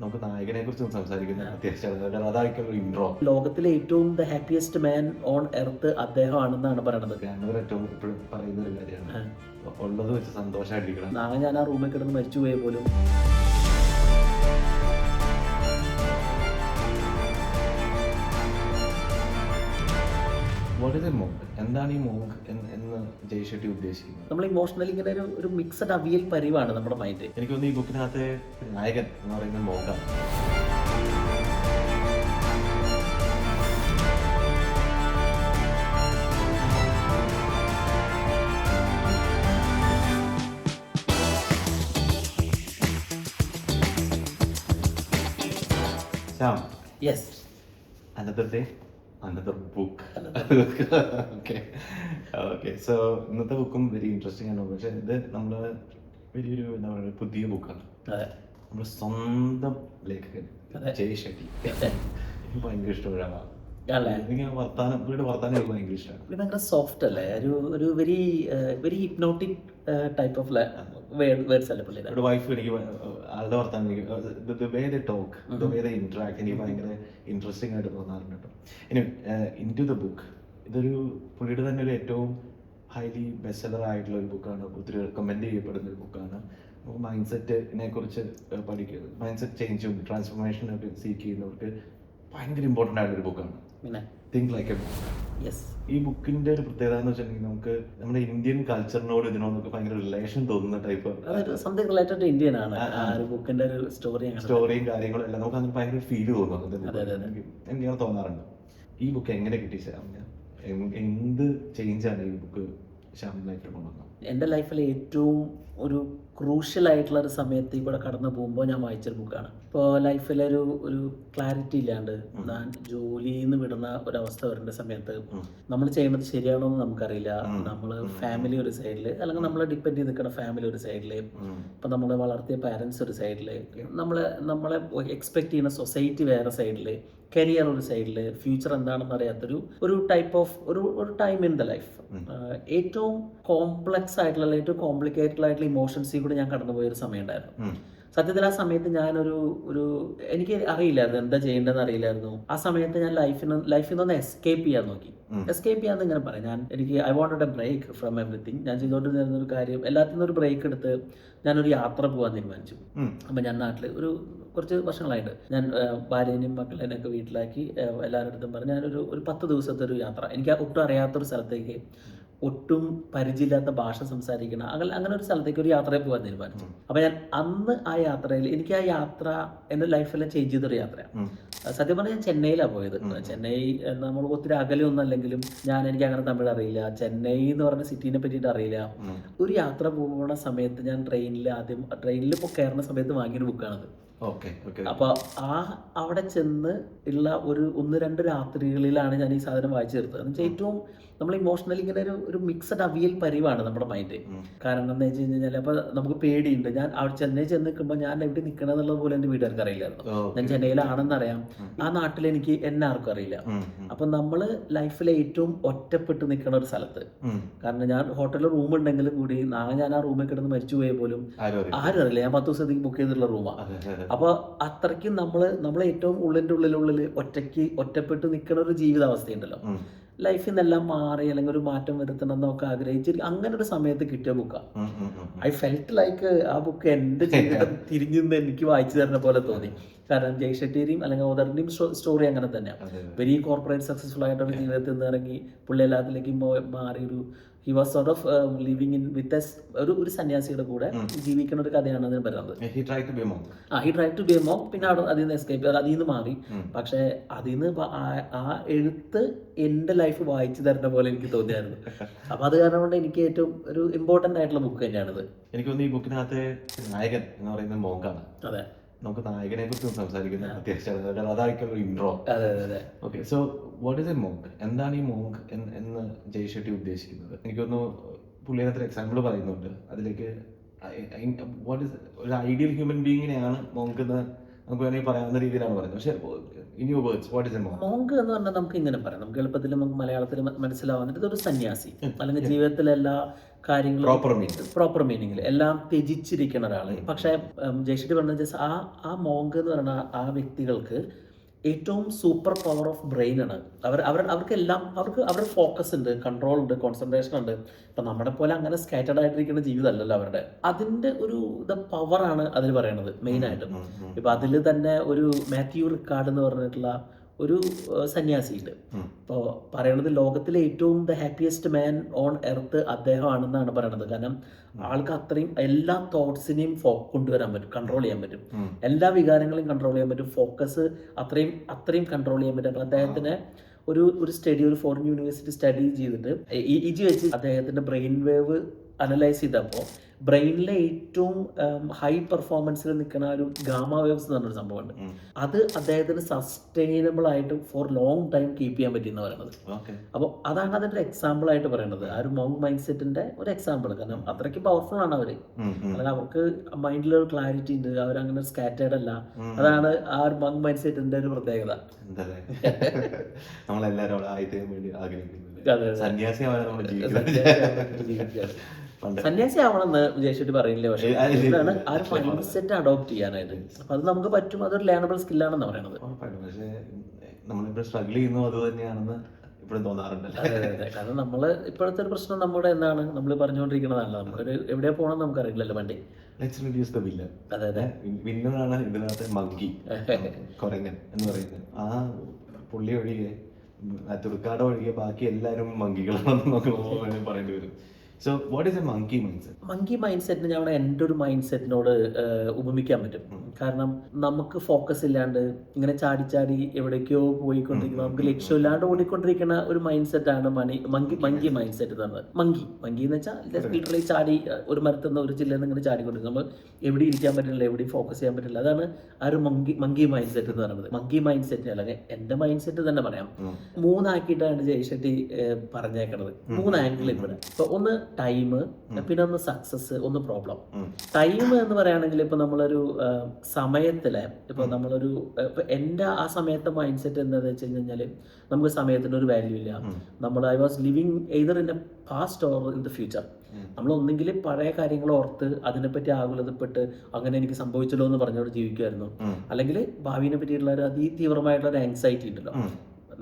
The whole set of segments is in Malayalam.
നമുക്ക് നായകനെ കുറിച്ച് സംസാരിക്കുന്നത് അത്യാവശ്യമാണ്. അതായിരിക്കും ഒരു ഇൻട്രോ. ലോകത്തിലെ ഏറ്റവും the happiest man on earth അദ്ദേഹമാണെന്നാണ് പറയണത്. ഗ്രാൻഡർ ഏറ്റവും ഇപ്പോഴും പറയുന്ന ഒരു കാര്യമാണ്, ഉള്ളത് വെച്ച് സന്തോഷമായിട്ടിരിക്കണം. നാളെ ഞാൻ ആ റൂമിൽ കിടന്ന് മരിച്ചു പോയ പോലും വാട്ട് ഇസ് എ മോങ്ക്? എന്താണ് ഈ മോങ്ക് എന്ന് ജയ്ഷെട്ടി ഉദ്ദേശിക്കുന്നത്? നമ്മൾ ഇമോഷണലി ഇങ്ങനെ ഒരു മിക്സഡ് അവിയൽ പരിവാണ് നമ്മുടെ മൈൻഡ്. എനിക്ക് തോന്നുന്നു ഈ ബുക്കിനകത്തെ നായകൻ എന്ന് പറയുന്നത് മോങ്കാണ്. Shyam, yes, another day, another book. Okay so ഇന്നത്തെ ബുക്കും വെരി ഇൻട്രസ്റ്റിംഗ് ആണ്. പക്ഷേ ഇത് നമ്മൾ വലിയൊരു എന്താ പറയുക പുതിയ ബുക്കാണ്. അതെ, നമ്മുടെ സ്വന്തം ലേഖകൻ ജയ്ഷെട്ടി. എനിക്ക് ഭയങ്കര ഇഷ്ടമുള്ള ആളാണ്. എനിക്ക് വർത്താനം ഭയങ്കര ഇഷ്ടമാണ്. ഭയങ്കര സോഫ്റ്റ് അല്ലേ, ഒരു very very hypnotic type of words അല്ലേ പുള്ളിയുടെ. ഒരു വൈഫ് എനിക്ക് ആളുടെ വർത്താനം ഇന്ററാക്ട് എനിക്ക് ഭയങ്കര ഇൻട്രസ്റ്റിംഗ് ആയിട്ട് തോന്നാറുണ്ട് കേട്ടോ. ഇനി ഇൻ ടു ദ ബുക്ക്, ഇതൊരു പുള്ളിയുടെ തന്നെ ഒരു ഏറ്റവും ഹൈലി ബെസ്റ്റ് സെല്ലർ ആയിട്ടുള്ള ഒരു ബുക്കാണ്. ഒത്തിരി റെക്കമെൻഡ് ചെയ്യപ്പെടുന്ന ഒരു ബുക്കാണ്. നമുക്ക് മൈൻഡ് സെറ്റിനെ കുറിച്ച് പഠിക്കുക, മൈൻഡ് സെറ്റ് ചേഞ്ചും ട്രാൻസ്ഫോർമേഷനൊക്കെ സീക്ക് ചെയ്യുന്നവർക്ക് ഭയങ്കര ഇമ്പോർട്ടൻ്റ് ആയിട്ടൊരു ബുക്കാണ് തിങ്ക് ലൈക്ക് എ മോങ്ക്. ഈ ബുക്കിന്റെ ഒരു പ്രത്യേകത എന്ന് വെച്ചിട്ടുണ്ടെങ്കിൽ നമുക്ക് നമ്മുടെ ഇന്ത്യൻ കൾച്ചറിനോട് ഇതിനോടൊക്കെ ഭയങ്കര റിലേഷൻ തോന്നുന്ന ടൈപ്പ് സ്റ്റോറിയും കാര്യങ്ങളും എല്ലാം നമുക്ക് അങ്ങനെ ഭയങ്കര ഫീൽ തോന്നുന്നു. എനിക്ക് തോന്നാറുണ്ട്. ഈ ബുക്ക് എങ്ങനെ കിട്ടി ശ്യാം? എന്ത് ചേഞ്ചാണ് ഈ ബുക്ക് ശ്യാമിന്റെ ലൈഫിൽ കൊണ്ടുവന്നത്? എൻ്റെ ലൈഫിൽ ഏറ്റവും ഒരു ക്രൂഷ്യൽ ആയിട്ടുള്ള ഒരു സമയത്ത് ഇവിടെ കടന്നു പോകുമ്പോൾ ഞാൻ വായിച്ചൊരു ബുക്കാണ്. ഇപ്പോൾ ലൈഫിലൊരു ഒരു ക്ലാരിറ്റി ഇല്ലാണ്ട് ഞാൻ ജോലിയിൽ നിന്ന് വിടുന്ന ഒരവസ്ഥ വരേണ്ട സമയത്ത് നമ്മൾ ചെയ്യുന്നത് ശരിയാണോ എന്ന് നമുക്കറിയില്ല. നമ്മൾ ഫാമിലി ഒരു സൈഡിൽ, അല്ലെങ്കിൽ നമ്മളെ ഡിപ്പെൻഡ് ചെയ്ത് നിൽക്കുന്ന ഫാമിലി ഒരു സൈഡിൽ, ഇപ്പം നമ്മളെ വളർത്തിയ പാരൻസ് ഒരു സൈഡിൽ, നമ്മളെ എക്സ്പെക്ട് ചെയ്യുന്ന സൊസൈറ്റി വേറെ സൈഡിൽ, കരിയർ ഒരു സൈഡിൽ, ഫ്യൂച്ചർ എന്താണെന്ന് അറിയാത്തൊരു ഒരു ടൈപ്പ് ഓഫ് ഒരു ടൈം ഇൻ ദ ലൈഫ്. ഏറ്റവും കോംപ്ലക്സ് ആയിട്ടുള്ള, ഏറ്റവും കോംപ്ലിക്കേറ്റഡ് ആയിട്ടുള്ള ഇമോഷൻസിൽ കൂടെ ഞാൻ കടന്നുപോയൊരു സമയം ഉണ്ടായിരുന്നു. സത്യത്തിൽ ആ സമയത്ത് ഞാനൊരു എനിക്ക് അറിയില്ലായിരുന്നു എന്താ ചെയ്യേണ്ടതെന്ന് അറിയില്ലായിരുന്നു. ആ സമയത്ത് ഞാൻ ലൈഫിൽ നിന്ന് എസ്കേപ്പ് ചെയ്യാൻ നോക്കി. എസ്കേപ്പ് ചെയ്യാന്ന് ഇങ്ങനെ പറയാം, I wanted a break from everything. ഞാൻ ചെയ്തുകൊണ്ടിരുന്ന ഒരു കാര്യം, എല്ലാത്തിൽ നിന്നും ഒരു ബ്രേക്ക് എടുത്ത് ഞാനൊരു യാത്ര പോകാൻ തീരുമാനിച്ചു. അപ്പം ഞാൻ നാട്ടിൽ കുറച്ച് വർഷങ്ങളായിട്ട് ഞാൻ ഭാര്യേനെയും മക്കളെയൊക്കെ വീട്ടിലാക്കി എല്ലാവരുടെ അടുത്തും പറഞ്ഞ് ഞാനൊരു 10 ദിവസത്തെ ഒരു യാത്ര, എനിക്ക് ഒട്ടും അറിയാത്തൊരു സ്ഥലത്തേക്ക്, ഒട്ടും പരിചയമില്ലാത്ത ഭാഷ സംസാരിക്കുന്ന അങ്ങനെ ഒരു സ്ഥലത്തേക്ക് ഒരു യാത്രയിൽ പോകാൻ തീരുമാനിച്ചു. അപ്പം ഞാൻ അന്ന് ആ യാത്രയിൽ, എനിക്ക് ആ യാത്ര എൻ്റെ ലൈഫെല്ലാം ചേഞ്ച് ചെയ്തൊരു യാത്രയാണ്. സത്യം പറഞ്ഞാൽ ഞാൻ ചെന്നൈയിലാണ് പോയത്. ചെന്നൈ നമ്മൾ ഒത്തിരി അകലെയൊന്നും അല്ലെങ്കിലും എനിക്ക് അങ്ങനെ തമിഴ് അറിയില്ല, ചെന്നൈ എന്ന് പറഞ്ഞ സിറ്റീനെ പറ്റിയിട്ട് അറിയില്ല. ഒരു യാത്ര പോകുന്ന സമയത്ത് ഞാൻ ട്രെയിനിൽ ഇപ്പോൾ കയറുന്ന സമയത്ത് വാങ്ങിയൊരു ബുക്കാണത്. അപ്പോൾ അവിടെ ചെന്ന് ഉള്ള ഒരു 1-2 രാത്രികളിലാണ് ഞാൻ ഈ സാധനം വായിച്ചു തീർത്തത്. എന്ന് വെച്ചാൽ ഏറ്റവും നമ്മൾ ഇമോഷണലി ഇങ്ങനെ ഒരു മിക്സഡ് അവിയൽ പരിവാണ് നമ്മുടെ മൈൻഡ്. കാരണം എന്താ വെച്ച് കഴിഞ്ഞാൽ അപ്പോൾ നമുക്ക് പേടിയുണ്ട്. ഞാൻ അവിടെ ചെന്നൈ ചെന്ന് നിൽക്കുമ്പോൾ ഞാൻ എവിടെ നിൽക്കണമെന്നുള്ളത് പോലും എൻ്റെ വീട്ടുകാർക്ക് അറിയില്ലായിരുന്നു. ഞാൻ ചെന്നൈയിലാണെന്നറിയാം, ആ നാട്ടിൽ എന്നെ ആർക്കും അറിയില്ല. അപ്പം നമ്മൾ ലൈഫിലെ ഏറ്റവും ഒറ്റപ്പെട്ട് നിൽക്കുന്ന ഒരു സ്ഥലത്ത്, കാരണം ഞാൻ ഹോട്ടലിൽ റൂം ഉണ്ടെങ്കിലും കൂടി നാളെ ഞാൻ ആ റൂമിൽ കിടന്ന് മരിച്ചു പോയ പോലും ആരും അറിയില്ല. ഞാൻ 10 ദിവസത്തേക്ക് ബുക്ക് ചെയ്തിട്ടുള്ള റൂമാണ്. അപ്പോൾ അത്രയ്ക്കും നമ്മൾ ഏറ്റവും ഉള്ളിൽ ഒറ്റപ്പെട്ട് നിൽക്കുന്ന ഒരു ജീവിതാവസ്ഥയുണ്ടല്ലോ. ലൈഫിൽ നിന്നെല്ലാം മാറി അല്ലെങ്കിൽ ഒരു മാറ്റം വരുത്തണം എന്നൊക്കെ ആഗ്രഹിച്ച് അങ്ങനെ ഒരു സമയത്ത് കിട്ടിയ ബുക്കാണ്. ഐ ഫെൽറ്റ് ലൈക്ക് ആ ബുക്ക് എൻ്റെ ജീവിതം തിരിഞ്ഞു നിന്ന് എനിക്ക് വായിച്ചു തരുന്ന പോലെ തോന്നി. കാരണം ജയ്ഷെട്ടിയുടെയും അല്ലെങ്കിൽ ഓദറിൻ്റെയും സ്റ്റോറി അങ്ങനെ തന്നെയാണ്. വെരി കോർപ്പറേറ്റ് സക്സസ്ഫുൾ ആയിട്ടൊരു ജീവിതത്തിൽ നിന്ന് ഇറങ്ങി പുള്ളി എല്ലാത്തിലേക്കും മാറി he was sort of living in with ഒരു സന്യാസിയുടെ കൂടെ ജീവിക്കുന്ന ഒരു കഥയാണ് അതിന് പറയുന്നത്. He try to be a monk. പിന്നെ അതിൽ നിന്ന് എസ്കേപ്പ്, അതിൽ നിന്ന് മാറി. പക്ഷേ അതിൽ നിന്ന് ആ എഴുത്ത് എൻ്റെ ലൈഫ് വായിച്ചു തരുന്ന പോലെ എനിക്ക് തോന്നിയായിരുന്നു. അപ്പൊ അത് കാരണം കൊണ്ട് എനിക്ക് ഏറ്റവും ഒരു ഇമ്പോർട്ടൻ്റ് ആയിട്ടുള്ള ബുക്ക് തന്നെയാണിത്. എനിക്ക് തോന്നുന്നു ഈ ബുക്കിനകത്തെ നായകൻ എന്ന് പറയുന്നത് മോങ്കാണ്. അതെ, നമുക്ക് നായകനെ കുറിച്ച് സംസാരിക്കുന്നത് അത്യാവശ്യമാണ്. അതായിരിക്കും ഒരു intro. Okay, so what is A monk? എന്താണ് ഈ മോങ്ക് എന്ന് ജയ്ഷെട്ടി ഉദ്ദേശിക്കുന്നത്? എനിക്കൊന്ന് പുള്ളിനകത്തൊരു എക്സാമ്പിൾ പറയുന്നുണ്ട്. അതിലേക്ക് വാട്ട് ഇസ് ഒരു ഐഡിയൽ ഹ്യൂമൻ ബീയിങ്ങിനെയാണ് മോങ്ക് എന്ന് നമുക്ക് വേണമെങ്കിൽ പറയാവുന്ന രീതിയിലാണ് പറയുന്നത്. പക്ഷേ in your words what is A monk? Monk എന്ന് പറഞ്ഞാൽ നമുക്ക് ഇങ്ങനെ പറയാം, നമുക്ക് എളുപ്പത്തിൽ നമുക്ക് മലയാളത്തിൽ മനസ്സിലാവുന്നത് ഇതൊരു സന്യാസി, അല്ലെങ്കിൽ ജീവിതത്തിലെ എല്ലാ കാര്യങ്ങളും പ്രോപ്പർ മീനിങ്ങിൽ എല്ലാം ത്യജിച്ചിരിക്കുന്ന ഒരാൾ. പക്ഷേ ജയശ്രീ പറഞ്ഞ ആ മോങ്ക് എന്ന് പറഞ്ഞാൽ ആ വ്യക്തികൾക്ക് ഏറ്റവും സൂപ്പർ പവർ ഓഫ് ബ്രെയിൻ ആണ്. അവർക്കെല്ലാം അവരുടെ ഫോക്കസ് ഉണ്ട്, കൺട്രോൾ ഉണ്ട്, കോൺസെൻട്രേഷൻ ഉണ്ട്. ഇപ്പം നമ്മുടെ പോലെ അങ്ങനെ സ്കാറ്റേഡ് ആയിട്ടിരിക്കുന്ന ജീവിതമല്ലല്ലോ അവരുടെ. അതിൻ്റെ ഒരു പവറാണ് അതിൽ പറയണത് മെയിനായിട്ടും. ഇപ്പം അതിൽ തന്നെ ഒരു മാത്യു റിക്കാർഡ് എന്ന് പറഞ്ഞിട്ടുള്ള ഒരു സന്യാസിയുണ്ട്. ഇപ്പോൾ പറയണത് ലോകത്തിലെ ഏറ്റവും the happiest man on earth അദ്ദേഹമാണെന്നാണ് പറയണത്. കാരണം ആൾക്ക് അത്രയും എല്ലാ തോട്ട്സിനെയും കൊണ്ടുവരാൻ പറ്റും, കൺട്രോൾ ചെയ്യാൻ പറ്റും, എല്ലാ വികാരങ്ങളെയും കൺട്രോൾ ചെയ്യാൻ പറ്റും, ഫോക്കസ് അത്രയും കൺട്രോൾ ചെയ്യാൻ പറ്റും. അപ്പോൾ അദ്ദേഹത്തിന് ഒരു സ്റ്റഡി, ഒരു ഫോറിൻ യൂണിവേഴ്സിറ്റി സ്റ്റഡി ചെയ്തിട്ട് ഇജി വെച്ച് അദ്ദേഹത്തിൻ്റെ ബ്രെയിൻ വേവ് അനലൈസ് ചെയ്തപ്പോൾ ബ്രെയിനിലെ ഏറ്റവും ഹൈ പെർഫോമൻസിൽ നിൽക്കുന്ന ഒരു ഗാമ വേവ്സ് എന്ന് പറഞ്ഞൊരു സംഭവമുണ്ട്. അത് അദ്ദേഹത്തിന് സസ്റ്റൈനബിൾ ആയിട്ട് ഫോർ ലോങ് ടൈം കീപ്പ് ചെയ്യാൻ പറ്റിയെന്ന് പറയുന്നത്. അപ്പോൾ അതാണ് അതിൻ്റെ എക്സാമ്പിൾ ആയിട്ട് പറയുന്നത്, ആ ഒരു മോങ്ക് മൈൻഡ് സെറ്റിന്റെ ഒരു എക്സാമ്പിൾ. കാരണം അത്രയ്ക്ക് പവർഫുൾ ആണ് അവര്, അല്ലെങ്കിൽ അവർക്ക് മൈൻഡിലൊരു ക്ലാരിറ്റി ഉണ്ട്, അവരങ്ങനെ സ്കാറ്റേഡ് അല്ല. അതാണ് ആ ഒരു മോങ്ക് മൈൻഡ് സെറ്റിന്റെ ഒരു പ്രത്യേകത. നമ്മളെല്ലാവരും ആയിത്തീരാൻ വേണ്ടി ആഗ്രഹിക്കുന്നത് സന്യാസി ആവണമെന്ന് ജയശ്വട്ടി പറയില്ലേ, പക്ഷേ ഇതാണ് ആ ഒരു മൈൻഡ് സെറ്റ് അഡോപ്റ്റ് ചെയ്യാനായിട്ട്. അപ്പൊ അത് നമുക്ക് പറ്റും, അതൊരു ലേണബിൾ സ്കില്ലാണെന്ന് പറയുന്നത്. പക്ഷേ നമ്മളിപ്പോൾ സ്ട്രഗിൾ ചെയ്യുന്നു അത് തന്നെയാണെന്ന് ഇപ്പോഴും തോന്നാറുണ്ടല്ലോ. അതെ, കാരണം നമ്മള് ഇപ്പോഴത്തെ ഒരു പ്രശ്നം നമ്മുടെ എന്താണ് നമ്മൾ പറഞ്ഞുകൊണ്ടിരിക്കുന്നതല്ല, നമുക്കൊരു എവിടെ പോകണം നമുക്കറിയില്ലല്ലോ വണ്ടി. അതെ, വിന്നറാണ് ഇതിനകത്ത് മങ്കി, കൊരങ്ങൻ എന്ന് പറയുന്നത്. ആ പുള്ളി ഒഴികെ തുർക്കാട് ഒഴികെ ബാക്കി എല്ലാവരും മങ്കികളാണെന്ന് നമുക്ക് പറയേണ്ടി വരും. So what is A monkey mind set? Monkey mind സെറ്റിന് ഞാൻ എൻ്റെ ഒരു മൈൻഡ് സെറ്റിനോട് ഉപമിക്കാൻ പറ്റും. കാരണം നമുക്ക് ഫോക്കസ് ഇല്ലാണ്ട് ഇങ്ങനെ ചാടി എവിടേക്കോ പോയിക്കൊണ്ടിരിക്കുന്ന, നമുക്ക് ലക്ഷ്യമില്ലാണ്ട് ഓടിക്കൊണ്ടിരിക്കുന്ന ഒരു മൈൻഡ് സെറ്റാണ് മങ്കി മൈൻഡ് സെറ്റ് എന്ന് പറയുന്നത്. മങ്കി എന്ന് വെച്ചാൽ ലിറ്ററലി ചാടി ഒരു മരത്തുനിന്ന് ഒരു ചില്ലയിൽ നിന്ന് ഇങ്ങനെ ചാടിക്കൊണ്ടിരിക്കും, നമ്മൾ എവിടെ ഇരിക്കാൻ പറ്റില്ല, എവിടെയും ഫോക്കസ് ചെയ്യാൻ പറ്റില്ല. അതാണ് ആ ഒരു മങ്കി മൈൻഡ് സെറ്റ് എന്ന് പറയുന്നത്. മങ്കി മൈൻഡ് സെറ്റ് അല്ലെങ്കിൽ എൻ്റെ മൈൻഡ് സെറ്റ് തന്നെ പറയാം. 3 ആക്കിയിട്ടാണ് ജയശ്വട്ടി പറഞ്ഞേക്കണത്, 3 ആംഗിൾ ഇവിടെ. ഇപ്പൊ ഒന്ന് ടൈം, പിന്നെ ഒന്ന് സക്സസ്, ഒന്ന് പ്രോബ്ലം. ടൈം എന്ന് പറയുകയാണെങ്കിൽ ഇപ്പൊ നമ്മളൊരു സമയത്തിലെ ഇപ്പൊ നമ്മളൊരു എൻ്റെ ആ സമയത്തെ മൈൻഡ് സെറ്റ് എന്താണെന്ന് വെച്ച് കഴിഞ്ഞാൽ നമുക്ക് സമയത്തിന് ഒരു വാല്യൂ ഇല്ല. നമ്മൾ I was living either in A past or in the future. നമ്മൾ ഒന്നെങ്കിൽ പഴയ കാര്യങ്ങൾ ഓർത്ത് അതിനെപ്പറ്റി ആകുലതപ്പെട്ട് അങ്ങനെ എനിക്ക് സംഭവിച്ചല്ലോ എന്ന് പറഞ്ഞോട് ജീവിക്കുമായിരുന്നു, അല്ലെങ്കിൽ ഭാവിനെ പറ്റിയിട്ടുള്ള ഒരു അതീതീവ്രമായിട്ടുള്ള ഒരു ആങ്സൈറ്റി ഉണ്ടല്ലോ,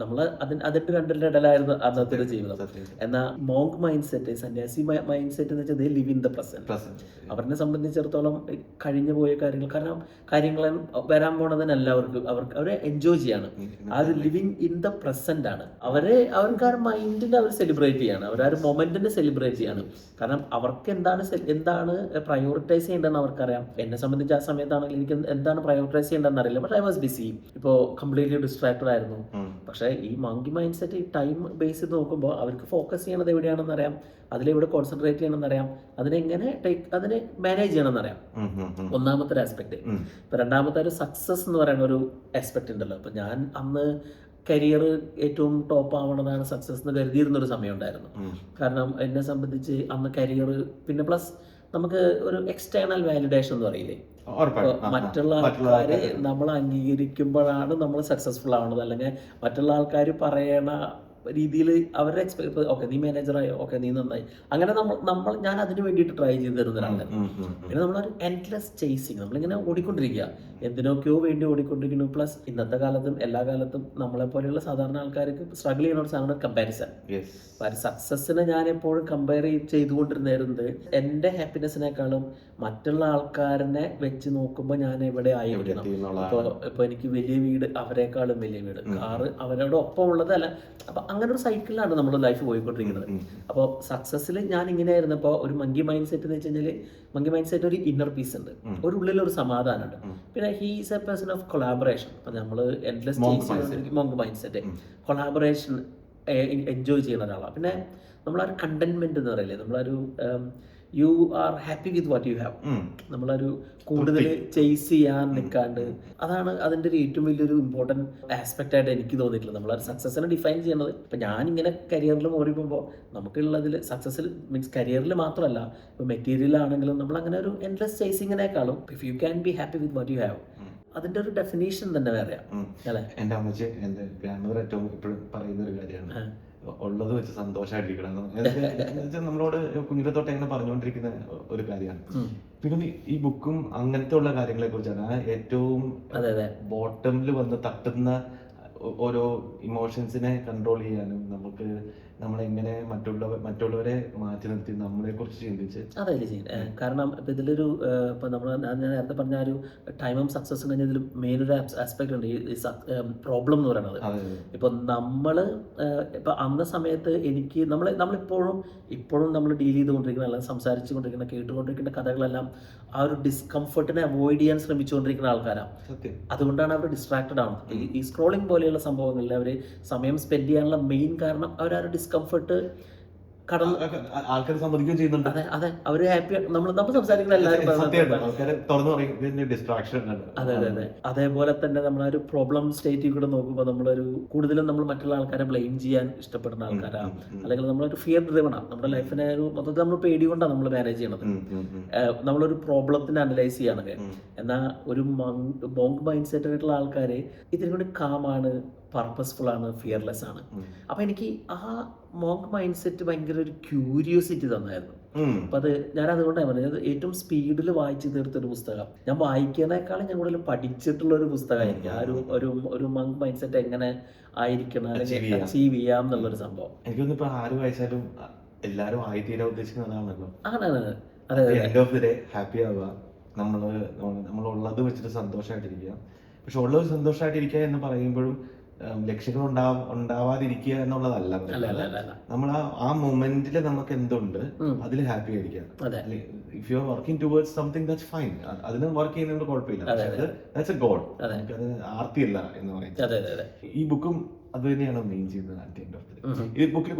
നമ്മൾ അതിന്റെ രണ്ടിന്റെ ഇടയിലായിരുന്നു അന്നത്തെ ഒരു ജീവിതം. എന്നാൽ മോങ്ക് മൈൻഡ് സെറ്റ്, സന്യാസി മൈൻഡ് സെറ്റ് എന്ന് വെച്ചാൽ they live in the present. അവരെ സംബന്ധിച്ചിടത്തോളം കഴിഞ്ഞു പോയ കാര്യങ്ങൾ, കാരണം കാര്യങ്ങൾ വരാൻ പോണതിനല്ല അവരെ എൻജോയ് ചെയ്യാണ്. ആ ഒരു ലിവിങ് ഇൻ ദ പ്രസന്റ് ആണ്. അവർക്ക് ആ ഒരു മൈൻഡിനെ അവർ സെലിബ്രേറ്റ് ചെയ്യാണ്, അവർ ആ ഒരു മൊമെന്റിനെ സെലിബ്രേറ്റ് ചെയ്യാണ്. കാരണം അവർക്ക് എന്താണ് പ്രയോറിറ്റൈസ് ചെയ്യേണ്ടതെന്ന് അവർക്കറിയാം. എന്നെ സംബന്ധിച്ച് ആ സമയത്താണെങ്കിൽ എനിക്ക് എന്താണ് പ്രയോറിറ്റൈസ് ചെയ്യേണ്ടതെന്ന് അറിയില്ല. പക്ഷേ ഐ വാസ് ബിസി, ഇപ്പോൾ കംപ്ലീറ്റ്ലി ഡിസ്ട്രാക്റ്റഡ് ആയിരുന്നു. പക്ഷേ ഈ monkey mind set time base ചെയ്ത് നോക്കുമ്പോൾ അവർക്ക് ഫോക്കസ് ചെയ്യണത് എവിടെയാണെന്ന് അറിയാം, അതിലെവിടെ കോൺസെൻട്രേറ്റ് ചെയ്യണമെന്ന് അറിയാം, അതിനെ മാനേജ് ചെയ്യണമെന്ന് അറിയാം. ഒന്നാമത്തെ ഒരു ആസ്പെക്ട്. ഇപ്പൊ രണ്ടാമത്തെ ഒരു സക്സസ് എന്ന് പറയുന്ന ഒരു ആസ്പെക്ട് ഉണ്ടല്ലോ. ഇപ്പൊ ഞാൻ അന്ന് കരിയർ ഏറ്റവും ടോപ്പ് ആവണതാണ് സക്സസ് എന്ന് കരുതിയിരുന്നൊരു സമയം ഉണ്ടായിരുന്നു. കാരണം എന്നെ സംബന്ധിച്ച് അന്ന് കരിയർ, പിന്നെ പ്ലസ് നമുക്ക് ഒരു എക്സ്റ്റേണൽ വാലിഡേഷൻ എന്ന് പറയില്ലേ, മറ്റുള്ള ആൾക്കാര് നമ്മൾ അംഗീകരിക്കുമ്പോഴാണ് നമ്മൾ സക്സസ്ഫുൾ ആവുന്നത്. അല്ലെങ്കിൽ മറ്റുള്ള ആൾക്കാർ പറയണ രീതിയിൽ അവരുടെ ഓക്കെ നീ മാനേജറായോ, ഓക്കെ നീ നന്നായി, അങ്ങനെ ഞാൻ അതിന് വേണ്ടിയിട്ട് ട്രൈ ചെയ്ത് തരുന്ന ഒരാളാണ്. പിന്നെ നമ്മളൊരു എൻഡ്ലെസ് ചേസിങ്, നമ്മളിങ്ങനെ ഓടിക്കൊണ്ടിരിക്കുക, എന്തിനൊക്കെയോ വേണ്ടി ഓടിക്കൊണ്ടിരിക്കുന്നു. പ്ലസ് ഇന്നത്തെ കാലത്തും എല്ലാ കാലത്തും നമ്മളെ പോലെയുള്ള സാധാരണ ആൾക്കാർക്ക് സ്ട്രഗിൾ ചെയ്യുന്ന ഒരു സാധനം കമ്പാരിസൺ. സക്സസിനെ ഞാൻ എപ്പോഴും കമ്പയർ ചെയ്തുകൊണ്ടിരുന്നത് എൻ്റെ ഹാപ്പിനെസ്സിനേക്കാളും മറ്റുള്ള ആൾക്കാരനെ വെച്ച് നോക്കുമ്പോൾ ഞാൻ എവിടെ ആയിരിക്കണം. ഇപ്പൊ എനിക്ക് വലിയ വീട്, അവരെക്കാളും വലിയ വീട്, കാറ് അവരോട് ഒപ്പം ഉള്ളതല്ല. അപ്പൊ അങ്ങനെ ഒരു സൈക്കിളിലാണ് നമ്മൾ ലൈഫ് പോയിക്കൊണ്ടിരിക്കുന്നത്. അപ്പോൾ സക്സസ്സിൽ ഞാൻ ഇങ്ങനെയായിരുന്നു. ഇപ്പോൾ ഒരു മങ്കി മൈൻഡ് സെറ്റ് എന്ന് വെച്ച് കഴിഞ്ഞാൽ, മങ്കി മൈൻഡ് സെറ്റ് ഒരു ഇന്നർ പീസ് ഉണ്ട്, ഒരു ഉള്ളിലൊരു സമാധാനമുണ്ട്. പിന്നെ he's A person of collaboration. അപ്പൊ നമ്മൾ endless monk mind set collaboration enjoy ചെയ്യുന്ന ഒരാളാണ്. പിന്നെ നമ്മളൊരു കണ്ടന്റ്മെന്റ് എന്ന് പറയില്ലേ, നമ്മളൊരു you are happy with what you have. നമ്മളൊരു കൂടുതൽ ചേസ് ചെയ്യാൻ നിൽക്കാണ്ട്, അതാണ് അതിൻ്റെ ഒരു ഏറ്റവും വലിയൊരു ഇമ്പോർട്ടൻറ്റ് ആസ്പെക്റ്റ് ആയിട്ട് എനിക്ക് തോന്നിയിട്ടുള്ളത്. നമ്മളൊരു സക്സസിനെ ഡിഫൈൻ ചെയ്യുന്നത്. ഇപ്പം ഞാനിങ്ങനെ കരിയറിൽ ഓടിപ്പോകുമ്പോൾ നമുക്കുള്ളതിൽ സക്സസ്സിൽ മീൻസ് കരിയറിൽ മാത്രമല്ല, ഇപ്പോൾ മെറ്റീരിയൽ ആണെങ്കിലും നമ്മളങ്ങനെ ഒരു എൻഡ്ലെസ് ചേസിങ്ങിനേക്കാളും if you can be happy with what you have, അതിന്റെ ഒരു ഡെഫിനേഷൻ തന്നെ വേറെയാണ് അല്ലേ? എൻ്റെ അമ്മച്ചി എൻ്റെ ഗ്രാൻഡ്മദർ ഏറ്റവും എപ്പോഴും പറയുന്ന ഒരു കാര്യമാണ്, ഉള്ളത് വെച്ച് സന്തോഷമായിട്ടിരിക്കണം. നമ്മളോട് കുഞ്ഞിലെ തൊട്ട് എങ്ങനെ പറഞ്ഞുകൊണ്ടിരിക്കുന്ന ഒരു കാര്യമാണ്. പിന്നെ ഈ ബുക്കും അങ്ങനത്തെ ഉള്ള കാര്യങ്ങളെ കുറിച്ചാണ് ഏറ്റവും ബോട്ടമിൽ വന്ന് തട്ടുന്ന ഓരോ ഇമോഷൻസിനെ കൺട്രോൾ ചെയ്യാനും നമുക്ക് നമ്മളെങ്ങനെ മറ്റുള്ളവരെ മാറ്റി നിർത്തി നമ്മളെ കുറിച്ച് ചിന്തിച്ച് അതല്ലേ ചെയ്യാൻ. കാരണം ഇപ്പം ഇതിലൊരു ഇപ്പം നമ്മൾ ഞാൻ നേരത്തെ പറഞ്ഞ ഒരു ടൈമും സക്സസും കഴിഞ്ഞ ഇതിൽ മെയിൻ ഒരു ആസ്പെക്ട് ഉണ്ട്, ഈ പ്രോബ്ലം എന്ന് പറയുന്നത്. ഇപ്പം നമ്മൾ ഇപ്പം അന്ന സമയത്ത് എനിക്ക് ഇപ്പോഴും നമ്മൾ ഡീൽ ചെയ്തുകൊണ്ടിരിക്കുന്ന, അല്ലെങ്കിൽ സംസാരിച്ചു കൊണ്ടിരിക്കുന്ന, കേട്ടുകൊണ്ടിരിക്കുന്ന കഥകളെല്ലാം ആ ഒരു ഡിസ്കംഫർട്ടിനെ അവോയ്ഡ് ചെയ്യാൻ ശ്രമിച്ചുകൊണ്ടിരിക്കുന്ന ആൾക്കാരാണ്. അതുകൊണ്ടാണ് അവർ ഡിസ്ട്രാക്റ്റഡ് ആവുന്നത്. ഈ സ്ക്രോളിംഗ് പോലെയുള്ള സംഭവങ്ങളിൽ അവർ സമയം സ്പെൻഡ് ചെയ്യാനുള്ള മെയിൻ കാരണം അവർ ആ ഒരു ഡിസ്കംഫർട്ട് ആൾക്കാർ സമ്മതിക്കുകയും ചെയ്യുന്നുണ്ട്. അതെ അവർ ഹാപ്പി. നമ്മൾ സംസാരിക്കുന്ന എല്ലാവരും അതെ. അതേപോലെ തന്നെ നമ്മളൊരു പ്രോബ്ലം സ്റ്റേറ്റിൽ കൂടെ നോക്കുമ്പോൾ കൂടുതലും നമ്മൾ മറ്റുള്ള ആൾക്കാരെ ബ്ലെയിം ചെയ്യാൻ ഇഷ്ടപ്പെടുന്ന ആൾക്കാരാണ്, അല്ലെങ്കിൽ നമ്മളൊരു ഫിയർ ഡ്രിവണാണ്. നമ്മുടെ ലൈഫിനെ ഒരു മൊത്തത്തിൽ നമ്മൾ പേടികൊണ്ടാണ് നമ്മൾ മാനേജ് ചെയ്യണത്. നമ്മളൊരു പ്രോബ്ലത്തിനെ അനലൈസ് ചെയ്യണമെങ്കിൽ. എന്നാൽ ഒരു മോങ്ക് മൈൻഡ് സെറ്റ് ആയിട്ടുള്ള ആൾക്കാർ ഇതിനെ കൂടി കാമാണ്, പർപ്പസ്ഫുൾ ആണ്, ഫിയർലെസ് ആണ്. അപ്പൊ എനിക്ക് ആ മോങ്ക് മൈൻഡ് സെറ്റ് ഭയങ്കര ഒരു ക്യൂരിയോസിറ്റി തന്നായിരുന്നു. അപ്പൊ ഞാൻ അതുകൊണ്ടാണ് പറഞ്ഞത് ഏറ്റവും സ്പീഡിൽ വായിച്ചു തീർത്തൊരു പുസ്തകം. ഞാൻ വായിക്കുന്നതിനേക്കാളും ഞാൻ കൂടുതൽ പഠിച്ചിട്ടുള്ള ഒരു പുസ്തകമായിരിക്കും ആ ഒരു മങ്ക് മൈൻഡ് സെറ്റ് എങ്ങനെ ആയിരിക്കണം, അല്ലെങ്കിൽ അച്ചീവ് ചെയ്യാം എന്നുള്ളൊരു സംഭവം. എനിക്കൊന്നും ഇപ്പൊ ആര് വായിച്ചാലും എല്ലാരും ആയിത്തീരാൻ ഉദ്ദേശിക്കുന്നതാണല്ലോ. ഹാപ്പി ആവുക, നമ്മളുള്ളത് വെച്ചിട്ട് സന്തോഷമായിട്ടിരിക്കുക. പക്ഷെ ഉള്ളത് സന്തോഷമായിട്ടിരിക്കുക എന്ന് പറയുമ്പോഴും ലക്ഷ്യങ്ങൾ ഉണ്ടാവാതിരിക്കുക എന്നുള്ളതല്ല. നമ്മൾ ആ മൊമെന്റിൽ നമുക്ക് എന്തുണ്ട് അതിൽ ഹാപ്പി ആയിരിക്കാം. If you are working towards something that's fine, അതിന് വർക്ക് ചെയ്യുന്നതുകൊണ്ട് കുഴപ്പമില്ല. ദാറ്റ്സ് എ ഗോൾ, നമുക്കത് ആർത്തിയല്ല എന്ന് പറയുന്നത്. ഈ ബുക്കും അത് തന്നെയാണ് മെയിൻ ചെയ്യുന്നത്. ഈ ബുക്കിൽ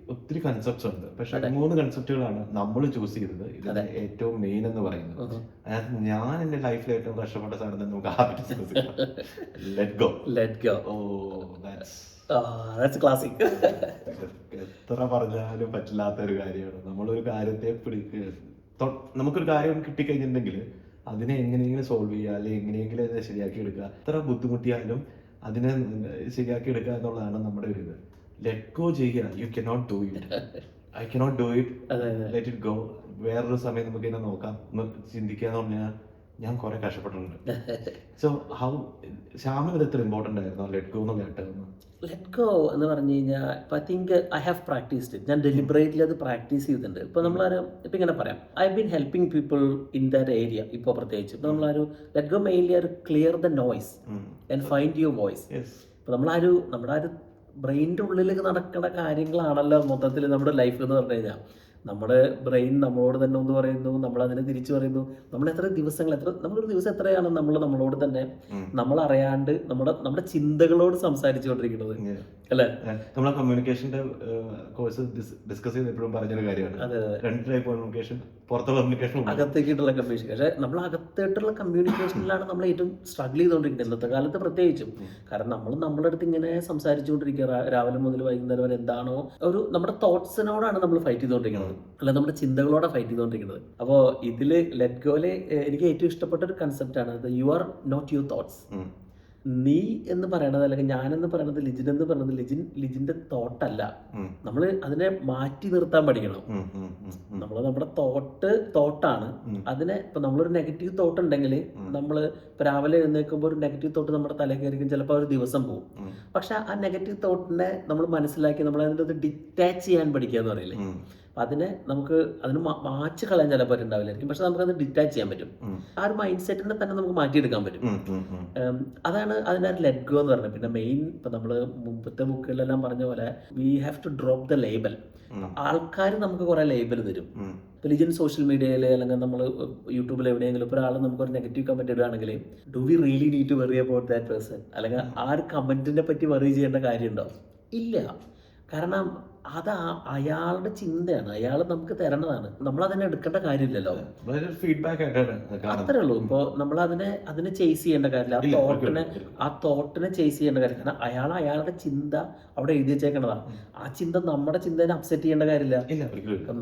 ഒത്തിരി കൺസെപ്റ്റ്സ് ഉണ്ട്. പക്ഷെ 3 കൺസെപ്റ്റുകളാണ് നമ്മൾ ചൂസ് ചെയ്തത്. ഇതിന്റെ ഏറ്റവും മെയിൻ എന്ന് പറയുന്നത്, അതിനകത്ത് ഞാൻ എന്റെ ലൈഫിൽ ഏറ്റവും കഷ്ടപ്പെട്ട സാധനം നമുക്ക് ലെറ്റ് ഗോ. എത്ര പറഞ്ഞാലും പറ്റില്ലാത്ത ഒരു കാര്യമാണ്. നമ്മളൊരു കാര്യത്തെ നമുക്കൊരു കാര്യം കിട്ടിക്കഴിഞ്ഞിട്ടുണ്ടെങ്കിൽ അതിനെ എങ്ങനെയെങ്കിലും സോൾവ് ചെയ്യുക, അല്ലെങ്കിൽ എങ്ങനെയെങ്കിലും അതിനെ ശരിയാക്കി എടുക്കുക. എത്ര ബുദ്ധിമുട്ടിയാലും അതിനെ ശരിയാക്കി എടുക്കുക എന്നുള്ളതാണ് നമ്മുടെ ഒരു ഇത്. ലെറ്റ് ഗോ ചെയ്യുക. You cannot do it, I cannot do it, let it go. വേറൊരു സമയം നമുക്ക് ഇതിനെ നോക്കാം, ചിന്തിക്കുക എന്ന് പറഞ്ഞാൽ ഞാൻ കുറെ കഷ്ടപ്പെട്ടിട്ടുണ്ട്. സോ ശ്യാമിന് ഇത് എത്ര ഇമ്പോർട്ടൻ്റ് ആയിരുന്നു ലെറ്റ് ഗോ എന്നുള്ള കേട്ടതെന്ന്? ലെറ്റ് ഗോ എന്ന് പറഞ്ഞു കഴിഞ്ഞാൽ I think I have practised it. ഞാൻ ഡെലിബറേറ്റ്ലി അത് പ്രാക്ടീസ് ചെയ്തിട്ടുണ്ട്. ഇപ്പോൾ ഇപ്പം ഇങ്ങനെ പറയാം, I been helping people in that area. ഇപ്പോൾ പ്രത്യേകിച്ച് ഇപ്പോൾ let go mainly clear the noise and find your voice. ഇപ്പോൾ നമ്മുടെ ആ ഒരു ബ്രെയിനിൻ്റെ ഉള്ളിലേക്ക് നടക്കുന്ന കാര്യങ്ങളാണല്ലോ മൊത്തത്തിൽ നമ്മുടെ ലൈഫ് എന്ന് പറഞ്ഞു കഴിഞ്ഞാൽ. നമ്മുടെ ബ്രെയിൻ നമ്മളോട് തന്നെ ഒന്ന് പറയുന്നു, നമ്മളതിനെ തിരിച്ചു പറയുന്നു. നമ്മളൊരു ദിവസം എത്രയാണ് നമ്മളോട് തന്നെ നമ്മൾ അറിയാണ്ട് നമ്മുടെ ചിന്തകളോട് സംസാരിച്ചുകൊണ്ടിരിക്കുന്നത് അല്ലേ? നമ്മളെ കമ്മ്യൂണിക്കേഷന്റെ കോഴ്സ് ഡിസ്കസ് ചെയ്ത് എപ്പോഴും പറഞ്ഞൊരു കാര്യമാണ്, 2 ടൈപ്പ് കമ്മ്യൂണിക്കേഷൻ, പുറത്തുള്ള കമ്മ്യൂണിക്കേഷൻ, അകത്തേക്കിട്ടുള്ള കമ്മ്യൂണിക്കേഷൻ. പക്ഷേ നമ്മൾ അകത്തേട്ടുള്ള കമ്മ്യൂണിക്കേഷനിലാണ് നമ്മൾ ഏറ്റവും സ്ട്രഗിൾ ചെയ്തുകൊണ്ടിരിക്കുന്നത് ഇന്നത്തെ കാലത്ത് പ്രത്യേകിച്ചും. കാരണം നമ്മുടെ അടുത്ത് ഇങ്ങനെ സംസാരിച്ചുകൊണ്ടിരിക്കുക രാവിലെ മുതൽ വൈകുന്നേരം വരെ. എന്താണോ നമ്മുടെ തോട്ട്സിനോടാണ് നമ്മൾ ഫൈറ്റ് ചെയ്തുകൊണ്ടിരിക്കുന്നത്, അല്ല നമ്മുടെ ചിന്തകളോടെ ഫൈറ്റ് ചെയ്തുകൊണ്ടിരിക്കുന്നത്. അപ്പോൾ ഇതിൽ ലെറ്റ് ഗോയില് എനിക്ക് ഏറ്റവും ഇഷ്ടപ്പെട്ട ഒരു കൺസെപ്റ്റാണ് you are not your thoughts. നീ എന്ന് പറയണത്, അല്ലെങ്കിൽ ഞാനെന്ന് പറയണത്, ലിജിൻ എന്ന് പറയണത് ലിജിന്റെ തോട്ടല്ല. നമ്മൾ അതിനെ മാറ്റി നിർത്താൻ പഠിക്കണം. നമ്മുടെ തോട്ടാണ്. അതിനെ ഇപ്പൊ നമ്മളൊരു നെഗറ്റീവ് തോട്ട് ഉണ്ടെങ്കിൽ നമ്മൾ ഇപ്പൊ രാവിലെ എഴുന്നേൽക്കുമ്പോൾ ഒരു നെഗറ്റീവ് തോട്ട് നമ്മുടെ തലയിൽ കയറിക്കും, ചിലപ്പോൾ ഒരു ദിവസം പോകും. പക്ഷെ ആ നെഗറ്റീവ് തോട്ടിനെ നമ്മൾ മനസ്സിലാക്കി നമ്മൾ അതിൻ്റെ ഡിറ്റാച്ച് ചെയ്യാൻ പഠിക്കുക എന്ന് പറയില്ലേ. അതിന് മാച്ച് കളയാൻ ചിലപ്പോൾ ഉണ്ടാവില്ലായിരിക്കും, പക്ഷെ നമുക്കത് ഡിറ്റാച്ച് ചെയ്യാൻ പറ്റും. ആ ഒരു മൈൻഡ് സെറ്റിനെ തന്നെ നമുക്ക് മാറ്റിയെടുക്കാൻ പറ്റും. അതാണ് അതിൻ്റെ ലെറ്റ് ഗോ എന്ന് പറഞ്ഞത്. പിന്നെ മെയിൻ ഇപ്പം നമ്മൾ മുമ്പത്തെ ബുക്കുകളിലെല്ലാം പറഞ്ഞ പോലെ we have to drop the label. ആൾക്കാർ നമുക്ക് കുറെ ലേബൽ തരും. ഇപ്പം ലിജൻ സോഷ്യൽ മീഡിയയിൽ അല്ലെങ്കിൽ നമ്മൾ യൂട്യൂബിൽ എവിടെയെങ്കിലും ഇപ്പോൾ ഒരാൾ നമുക്കൊരു നെഗറ്റീവ് കമൻറ്റ് ഇടുകയാണെങ്കിൽ do we really need to worry about that person, അല്ലെങ്കിൽ ആ ഒരു കമൻറ്റിനെ പറ്റി വെറി ചെയ്യേണ്ട കാര്യമുണ്ടോ? ഇല്ല. കാരണം അത് അയാളുടെ ചിന്തയാണ്, അയാൾ നമുക്ക് തരണതാണ്. നമ്മൾ അതിനെ എടുക്കേണ്ട കാര്യമില്ലല്ലോ, ഫീഡ്ബാക്ക് അത്രേ ഉള്ളൂ. ഇപ്പോൾ നമ്മൾ അതിനെ ചേസ് ചെയ്യേണ്ട കാര്യമില്ല, ആ തോട്ടിനെ ചേസ് ചെയ്യേണ്ട കാര്യം. കാരണം അയാളുടെ ചിന്ത അവിടെ എഴുതി വെച്ചേക്കണതാണ്. ആ ചിന്ത നമ്മുടെ ചിന്തനെ അപ്സെറ്റ് ചെയ്യേണ്ട കാര്യമില്ല.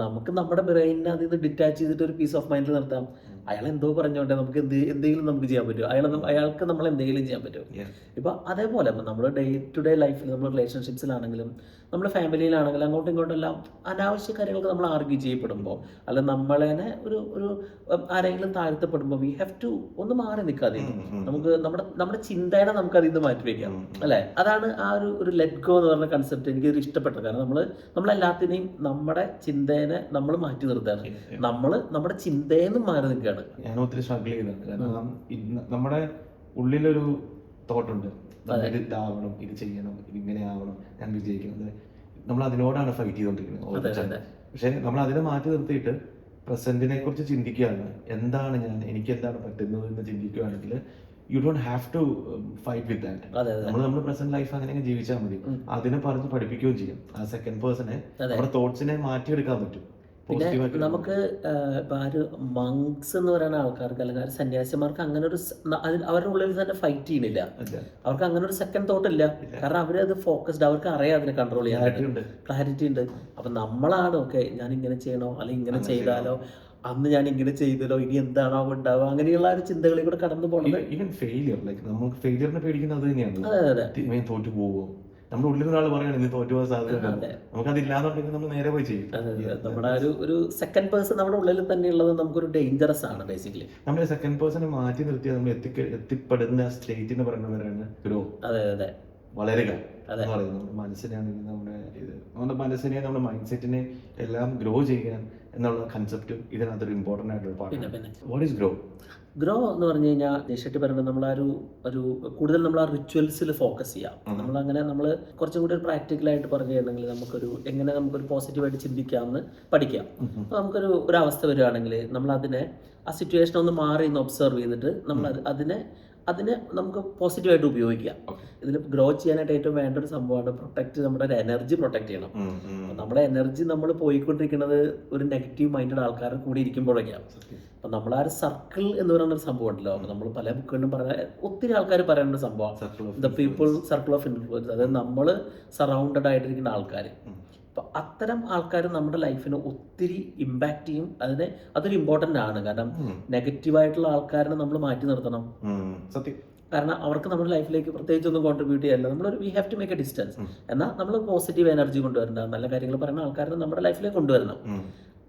നമുക്ക് നമ്മുടെ ബ്രെയിനിനെ അതിൽ നിന്ന് ഡിറ്റാച്ച് ചെയ്തിട്ട് ഒരു പീസ് ഓഫ് മൈൻഡിൽ നിർത്താം. അയാൾ എന്തോ പറഞ്ഞോട്ടെ, നമുക്ക് എന്തെങ്കിലും നമുക്ക് ചെയ്യാൻ പറ്റുമോ, അയാൾക്ക് നമ്മൾ എന്തെങ്കിലും ചെയ്യാൻ പറ്റുമോ. ഇപ്പം അതേപോലെ ഇപ്പം നമ്മൾ ഡേ ടു ഡേ ലൈഫിൽ നമ്മൾ റിലേഷൻഷിപ്സിലാണെങ്കിലും നമ്മുടെ ഫാമിലിയിലാണെങ്കിലും അങ്ങോട്ടും ഇങ്ങോട്ടെല്ലാം അനാവശ്യ കാര്യങ്ങൾക്ക് നമ്മൾ ആർഗ്യൂ ചെയ്യപ്പെടുമ്പോൾ, അല്ല നമ്മളെ ഒരു ആരെങ്കിലും താഴ്ത്തപ്പെടുമ്പോൾ വി ഹാവ് ടു ഒന്ന് മാറി നിൽക്കാതെ നമുക്ക് നമ്മുടെ ചിന്തേനെ നമുക്ക് അതിൽ നിന്ന് മാറ്റി വയ്ക്കാം അല്ലേ. അതാണ് ആ ഒരു ലെറ്റ് ഗോ എന്ന് പറഞ്ഞ കൺസെപ്റ്റ് എനിക്കൊരു ഇഷ്ടപ്പെട്ടത്. കാരണം നമ്മളെല്ലാത്തിനെയും നമ്മുടെ ചിന്തേനെ നമ്മൾ മാറ്റി നിർത്തുകയാണ്, നമ്മുടെ ചിന്തയിൽ നിന്ന് മാറി നിൽക്കുകയാണ്. ഞാൻ ഒത്തിരി സ്ട്രഗിൾ ചെയ്തതാണ്. കാരണം നമ്മുടെ ഉള്ളിലൊരു തോട്ടുണ്ട്, ഇതാവണം, ഇത് ചെയ്യണം, ഇതിങ്ങനെ ആവണം, ഞാൻ വിജയിക്കണം. നമ്മൾ അതിനോടാണ് ഫൈറ്റ് ചെയ്തുകൊണ്ടിരിക്കുന്നത്. പക്ഷെ നമ്മൾ അതിനെ മാറ്റി നിർത്തിയിട്ട് പ്രസന്റിനെ കുറിച്ച് ചിന്തിക്കുകയാണ്. എന്താണ് എനിക്ക് എന്താണ് പറ്റുന്നത് എന്ന് ചിന്തിക്കുകയാണെങ്കിൽ you don't have to fight with that. നമ്മൾ പ്രസന്റ് ലൈഫ് അങ്ങനെ ജീവിച്ചാൽ മതി. അതിനെ പറഞ്ഞ് പഠിപ്പിക്കുകയും ചെയ്യും. ആ സെക്കൻഡ് പേഴ്സണെ നമ്മുടെ തോട്ട്സിനെ മാറ്റിയെടുക്കാൻ പറ്റും. പിന്നെ നമുക്ക് ഇപ്പം ആ ഒരു മങ്സ് എന്ന് പറയുന്ന ആൾക്കാർക്ക് അല്ലെങ്കിൽ ആ ഒരു സന്യാസിമാർക്ക് അങ്ങനെ ഒരു അവരുടെ ഉള്ളിൽ തന്നെ ഫൈറ്റ് ചെയ്യണില്ല. അവർക്ക് അങ്ങനെ ഒരു സെക്കൻഡ് തോട്ട് ഇല്ല. കാരണം അവരത് ഫോക്കസ്ഡ്, അവർക്ക് അറിയാം അതിനെ കൺട്രോൾ ചെയ്യാനായിട്ട്, ക്ലാരിറ്റി ഉണ്ട്. അപ്പം നമ്മളാണ് ഓക്കെ ഞാൻ ഇങ്ങനെ ചെയ്യണോ അല്ലെങ്കിൽ ഇങ്ങനെ ചെയ്താലോ, അന്ന് ഞാൻ ഇങ്ങനെ ചെയ്തല്ലോ, ഇനി എന്താണോ ഉണ്ടാവുക, അങ്ങനെയുള്ള ഒരു ചിന്തകളിൽ കൂടെ കടന്നു പോകുന്നത്. ഈവൻ ഫെയിലിയർ, ലൈക്ക് നമുക്ക് ഫെയിലിയറിനെ പേടിക്കുന്നത് അത് തന്നെയാണ്. അതെ തോറ്റു പോവോ, നമ്മുടെ ഉള്ളിൽ ഒരാൾ പറയുകയാണ് നീ തോറ്റു പോകാൻ സാധ്യത, നമുക്ക് അതില്ലാന്നുണ്ടെങ്കിൽ നമ്മൾ നേരെ പോയി ചെയ്യും. നമ്മുടെ ഒരു സെക്കൻഡ് പേഴ്സൺ നമ്മുടെ ഉള്ളിൽ തന്നെ ഉള്ളത് നമുക്കൊരു ഡേഞ്ചറസ് ആണ് ബേസിക്കലി. നമ്മൾ സെക്കൻഡ് പേഴ്സണെ മാറ്റി നിർത്തിയാൽ നമ്മൾ എത്തിപ്പെടുന്ന സ്റ്റേറ്റ് എന്ന് പറയുന്നവരാണ് ഗ്രോ. അതെ വളരുക എന്ന് പറയുന്നത്. നമ്മുടെ മനസ്സിനാണെങ്കിൽ നമ്മുടെ മനസ്സിനെ, നമ്മുടെ മൈൻഡ് സെറ്റിനെ എല്ലാം ഗ്രോ ചെയ്യാൻ എന്നുള്ള കൺസെപ്റ്റും ഇതിനകത്തൊരു ഇമ്പോർട്ടൻ്റ് ആയിട്ടുള്ള പാർട്ടാണ്. What is grow? ഗ്രോ എന്ന് പറഞ്ഞു കഴിഞ്ഞാൽ ജയശെട്ടി പറയുന്നത് നമ്മൾ ഒരു കൂടുതൽ നമ്മൾ ആ റിച്വൽസിൽ ഫോക്കസ് ചെയ്യാം. നമ്മൾ കുറച്ചും കൂടി ഒരു പ്രാക്ടിക്കലായിട്ട് പറഞ്ഞു കഴിഞ്ഞാൽ നമുക്കൊരു പോസിറ്റീവായിട്ട് ചിന്തിക്കാമെന്ന് പഠിക്കാം. അപ്പോൾ നമുക്കൊരു അവസ്ഥ വരികയാണെങ്കിൽ നമ്മൾ ആ സിറ്റുവേഷൻ ഒന്ന് മാറി ഒന്ന് ഒബ്സർവ് ചെയ്തിട്ട് നമ്മൾ അതിനെ നമുക്ക് പോസിറ്റീവായിട്ട് ഉപയോഗിക്കാം. ഇതിൽ ഗ്രോ ചെയ്യാനായിട്ട് ഏറ്റവും വേണ്ട ഒരു സംഭവമാണ് നമ്മുടെ എനർജി പ്രൊട്ടക്ട് ചെയ്യണം. നമ്മുടെ എനർജി നമ്മൾ പോയിക്കൊണ്ടിരിക്കുന്നത് ഒരു നെഗറ്റീവ് മൈൻഡഡ് ആൾക്കാരുടെ കൂടി ഇരിക്കുമ്പോഴൊക്കെയാണ്. അപ്പം നമ്മൾ ആ ഒരു സർക്കിൾ എന്ന് പറയുന്ന ഒരു സംഭവം ഉണ്ടല്ലോ, അപ്പം നമ്മൾ പല ബുക്കുകളിലും ഒത്തിരി ആൾക്കാർ പറയുന്ന ഒരു സംഭവമാണ് the people circle of influence. അതായത് നമ്മൾ സറൗണ്ടഡ് ആയിട്ടിരിക്കുന്ന ആൾക്കാർ. അപ്പം അത്തരം ആൾക്കാർ നമ്മുടെ ലൈഫിന് ഒത്തിരി ഇമ്പാക്റ്റ് ചെയ്യും. അതൊരു ഇമ്പോർട്ടൻ്റ് ആണ്. കാരണം നെഗറ്റീവായിട്ടുള്ള ആൾക്കാരെ നമ്മൾ മാറ്റി നിർത്തണം. കാരണം അവർക്ക് നമ്മുടെ ലൈഫിലേക്ക് പ്രത്യേകിച്ച് ഒന്നും കോൺട്രിബ്യൂട്ട് ചെയ്യാനില്ല. We have to make a distance. എന്നാൽ നമ്മൾ പോസിറ്റീവ് എനർജി കൊണ്ടുവരണം, നല്ല കാര്യങ്ങൾ പറയുന്ന ആൾക്കാരെ നമ്മുടെ ലൈഫിലേക്ക് കൊണ്ടുവരണം.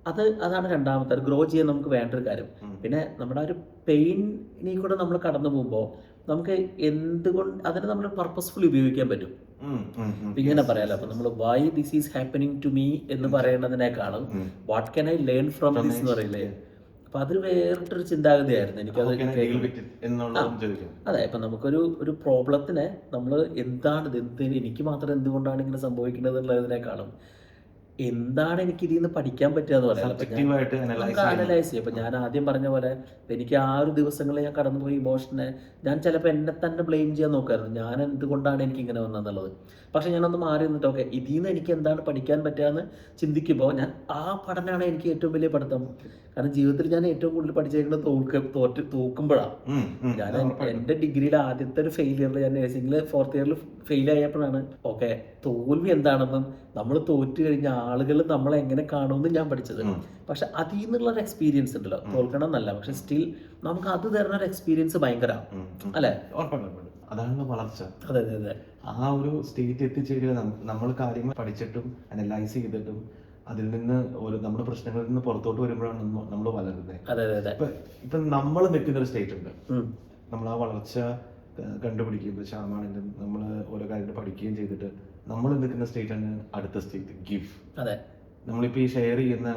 അതാണ് രണ്ടാമത്തെ ഗ്രോ ചെയ്യാൻ നമുക്ക് വേണ്ട ഒരു കാര്യം. പിന്നെ നമ്മുടെ ഒരു പെയിനിനെ കൂടെ നമ്മൾ കടന്നു പോകുമ്പോൾ നമുക്ക് അതിനെ നമ്മൾ പർപ്പസ്ഫുള്ളി ഉപയോഗിക്കാൻ പറ്റും. ഇങ്ങനെ പറയാലോ, അപ്പൊ നമ്മൾ why this is happening to me എന്ന് പറയുന്നതിനേക്കാളും what can I learn from this എന്ന് പറയില്ലേ. അപ്പൊ അത് വേറിട്ടൊരു ചിന്താഗതിയായിരുന്നു എനിക്കത്. അതെ, ഇപ്പൊ നമുക്കൊരു പ്രോബ്ലത്തിനെ നമ്മൾ എനിക്ക് മാത്രം എന്തുകൊണ്ടാണ് ഇങ്ങനെ സംഭവിക്കുന്നത് എന്നുള്ളതിനേക്കാളും എന്താണ് എനിക്ക് ഇതിൽ നിന്ന് പഠിക്കാൻ പറ്റുക എന്ന് പറയാം. നമുക്ക് അനലൈസ് ചെയ്യാം. ഇപ്പം ഞാൻ ആദ്യം പറഞ്ഞ പോലെ എനിക്ക് ആ ഒരു ദിവസങ്ങളിൽ ഞാൻ കടന്നുപോയി ഇമോഷനെ ഞാൻ ചിലപ്പോൾ എന്നെ തന്നെ ബ്ലെയിം ചെയ്യാൻ നോക്കായിരുന്നു. ഞാൻ എന്തുകൊണ്ടാണ് എനിക്ക് ഇങ്ങനെ വന്നതെന്നുള്ളത്. പക്ഷെ ഞാനൊന്ന് മാറി നിന്നിട്ട് ഓക്കെ ഇതിൽ നിന്ന് എനിക്ക് എന്താണ് പഠിക്കാൻ പറ്റുകയെന്ന് ചിന്തിക്കുമ്പോൾ ആ പഠനമാണ് എനിക്ക് ഏറ്റവും വലിയ പഠിത്തം. കാരണം ജീവിതത്തിൽ ഞാൻ ഏറ്റവും കൂടുതൽ പഠിച്ചേക്കുന്നത് തോക്കുമ്പോഴാണ്. ഞാൻ എൻ്റെ ഡിഗ്രിയുടെ ആദ്യത്തെ ഒരു ഫെയിലിയറിൽ ഞാൻ നേഴ്സിംഗിൽ 4th ഇയറിൽ ഫെയിൽ ആയപ്പോഴാണ് ഓക്കെ തോൽവി എന്താണെന്നും നമ്മൾ തോറ്റു കഴിഞ്ഞ ആളുകൾ നമ്മളെ എങ്ങനെ കാണുമെന്നും ഞാൻ പഠിച്ചത്. പക്ഷെ അതിൽ നിന്നുള്ളൊരു എക്സ്പീരിയൻസ് ഉണ്ടല്ലോ, തോൽക്കണം എന്നല്ല, പക്ഷെ സ്റ്റിൽ നമുക്ക് അത് തരുന്ന ഒരു എക്സ്പീരിയൻസ് ഭയങ്കര അല്ലേ. അതാണ് വളർച്ച. അതെ അതെ അതെ. ആ ഒരു സ്റ്റേറ്റ് എത്തിച്ചേരുക. നമ്മൾ കാര്യങ്ങൾ പഠിച്ചിട്ടും അനലൈസ് ചെയ്തിട്ടും അതിൽ നിന്ന് നമ്മുടെ പ്രശ്നങ്ങളിൽ നിന്ന് പുറത്തോട്ട് വരുമ്പോഴാണ് നമ്മൾ വളരുന്നത്. അതെ അതെ അതെ. ഇപ്പൊ നമ്മൾ നിൽക്കുന്ന ഒരു സ്റ്റേറ്റ് ഉണ്ട്. നമ്മൾ ആ വളർച്ച കണ്ടുപിടിക്കുമ്പോൾ ശ്യാമാണെങ്കിലും നമ്മൾ ഓരോ കാര്യങ്ങൾ പഠിക്കുകയും ചെയ്തിട്ട് നമ്മൾ നിൽക്കുന്ന സ്റ്റേറ്റ് ആണ് അടുത്ത സ്റ്റേറ്റ് ഗിവ്. അതെ, നമ്മളിപ്പോൾ ഈ ഷെയർ ചെയ്യുന്ന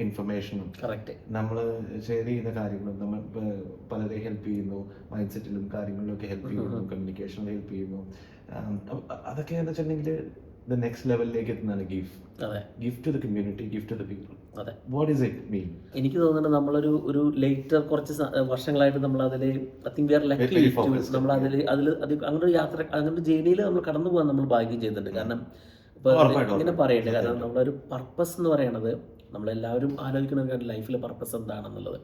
ഇൻഫർമേഷനും നമ്മൾ ഷെയർ ചെയ്യുന്ന കാര്യങ്ങളും നമ്മൾ പലരെ ഹെൽപ്പ് ചെയ്യുന്നു, മൈൻഡ് സെറ്റിലും കാര്യങ്ങളിലൊക്കെ ഹെൽപ്പ് ചെയ്യുന്നു, കമ്മ്യൂണിക്കേഷനിൽ ഹെൽപ്പ് ചെയ്യുന്നു. അതൊക്കെ എന്ന് വെച്ചിട്ടുണ്ടെങ്കിൽ the next ലെവലിലേക്ക് എത്തുന്നതാണ് give. Give to the community, give to the people. What is it mean? എനിക്ക് തോന്നുന്നത് നമ്മളൊരു ലേറ്റർ കുറച്ച് വർഷങ്ങളായിട്ട് നമ്മൾ അതിൽ I think we are lucky. നമ്മൾ അങ്ങനെ ഒരു യാത്ര, അങ്ങനെ ഒരു ജേർണിയിൽ നമ്മൾ കടന്നു പോകാൻ നമ്മൾ ഭാഗ്യം ചെയ്തിട്ടുണ്ട്. കാരണം ഇപ്പൊ ഇങ്ങനെ പറയട്ടെ, കാരണം നമ്മളൊരു പർപ്പസ് എന്ന് പറയുന്നത് നമ്മളെല്ലാവരും ആലോചിക്കുന്ന കാര്യം ലൈഫിലെ പർപ്പസ് എന്താണെന്നുള്ളത്.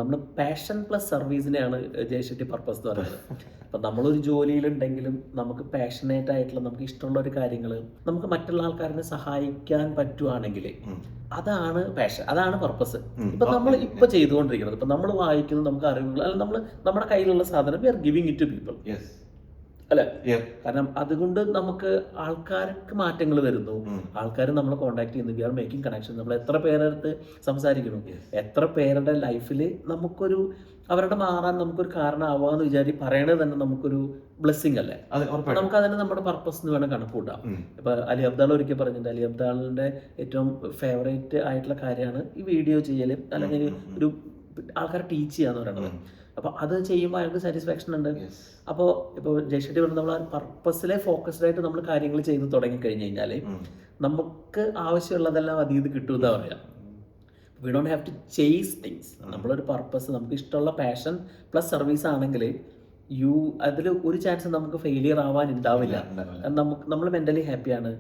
നമ്മൾ പാഷൻ പ്ലസ് സർവീസിനെയാണ് ജയശെട്ടി പർപ്പസ് എന്ന് പറയുന്നത്. അപ്പം നമ്മളൊരു ജോലിയിലുണ്ടെങ്കിലും നമുക്ക് പാഷനേറ്റ് ആയിട്ടുള്ള നമുക്ക് ഇഷ്ടമുള്ള ഒരു കാര്യങ്ങൾ നമുക്ക് മറ്റുള്ള ആൾക്കാരെ സഹായിക്കാൻ പറ്റുവാണെങ്കിൽ അതാണ് പാഷൻ, അതാണ് പർപ്പസ്. ഇപ്പം നമ്മൾ ഇപ്പം ചെയ്തുകൊണ്ടിരിക്കുന്നത്, ഇപ്പം നമ്മൾ വായിക്കുന്നത് നമുക്ക് അറിവുകൾ, അല്ലെങ്കിൽ നമ്മൾ നമ്മുടെ കയ്യിലുള്ള സാധനം we are giving it to people അല്ലെ. കാരണം അതുകൊണ്ട് നമുക്ക് ആൾക്കാർക്ക് മാറ്റങ്ങൾ വരുന്നു, ആൾക്കാർ നമ്മളെ കോൺടാക്ട് ചെയ്യുന്നു, വി ആർ മേക്കിംഗ് കണക്ഷൻ. നമ്മൾ എത്ര പേരടുത്ത് സംസാരിക്കുന്നു, എത്ര പേരുടെ ലൈഫിൽ നമുക്കൊരു അവരുടെ മാറാൻ നമുക്കൊരു കാരണമാവാന്ന് പറയണത് തന്നെ നമുക്കൊരു ബ്ലെസ്സിങ് അല്ലേ. നമുക്ക് അതിനെ നമ്മുടെ പർപ്പസ് എന്ന് വേണം കണക്കൂട്ടാം. ഇപ്പൊ അലി അബ്ദാൾ ഒരിക്കൽ പറഞ്ഞിട്ടുണ്ട്, അലി അബ്ദാളിന്റെ ഏറ്റവും ഫേവറേറ്റ് ആയിട്ടുള്ള കാര്യമാണ് ഈ വീഡിയോ ചെയ്യല്, അല്ലെങ്കിൽ ഒരു ആൾക്കാരെ ടീച്ച് ചെയ്യാന്ന് പറയുന്നത്. അപ്പോൾ അത് ചെയ്യുമ്പോൾ അയാൾക്ക് സാറ്റിസ്ഫാക്ഷൻ ഉണ്ട്. അപ്പോൾ ഇപ്പോൾ ജയശെട്ടി പറഞ്ഞ നമ്മൾ ആ പർപ്പസിലെ ഫോക്കസ്ഡ് ആയിട്ട് നമ്മൾ കാര്യങ്ങൾ ചെയ്ത് തുടങ്ങി കഴിഞ്ഞ് കഴിഞ്ഞാൽ നമുക്ക് ആവശ്യമുള്ളതെല്ലാം അതിൽ നിന്ന് കിട്ടുമെന്നാ പറയാം. We don't have to chase things. നമ്മളൊരു പർപ്പസ്, നമുക്ക് ഇഷ്ടമുള്ള പാഷൻ പ്ലസ് സർവീസ് ആണെങ്കിൽ അതിൽ ഒരു ചാൻസ് നമുക്ക് ഫെയിലിയർ ആവാൻ ഉണ്ടാവില്ല. നമ്മൾ മെന്റലി ഹാപ്പിയാണ്,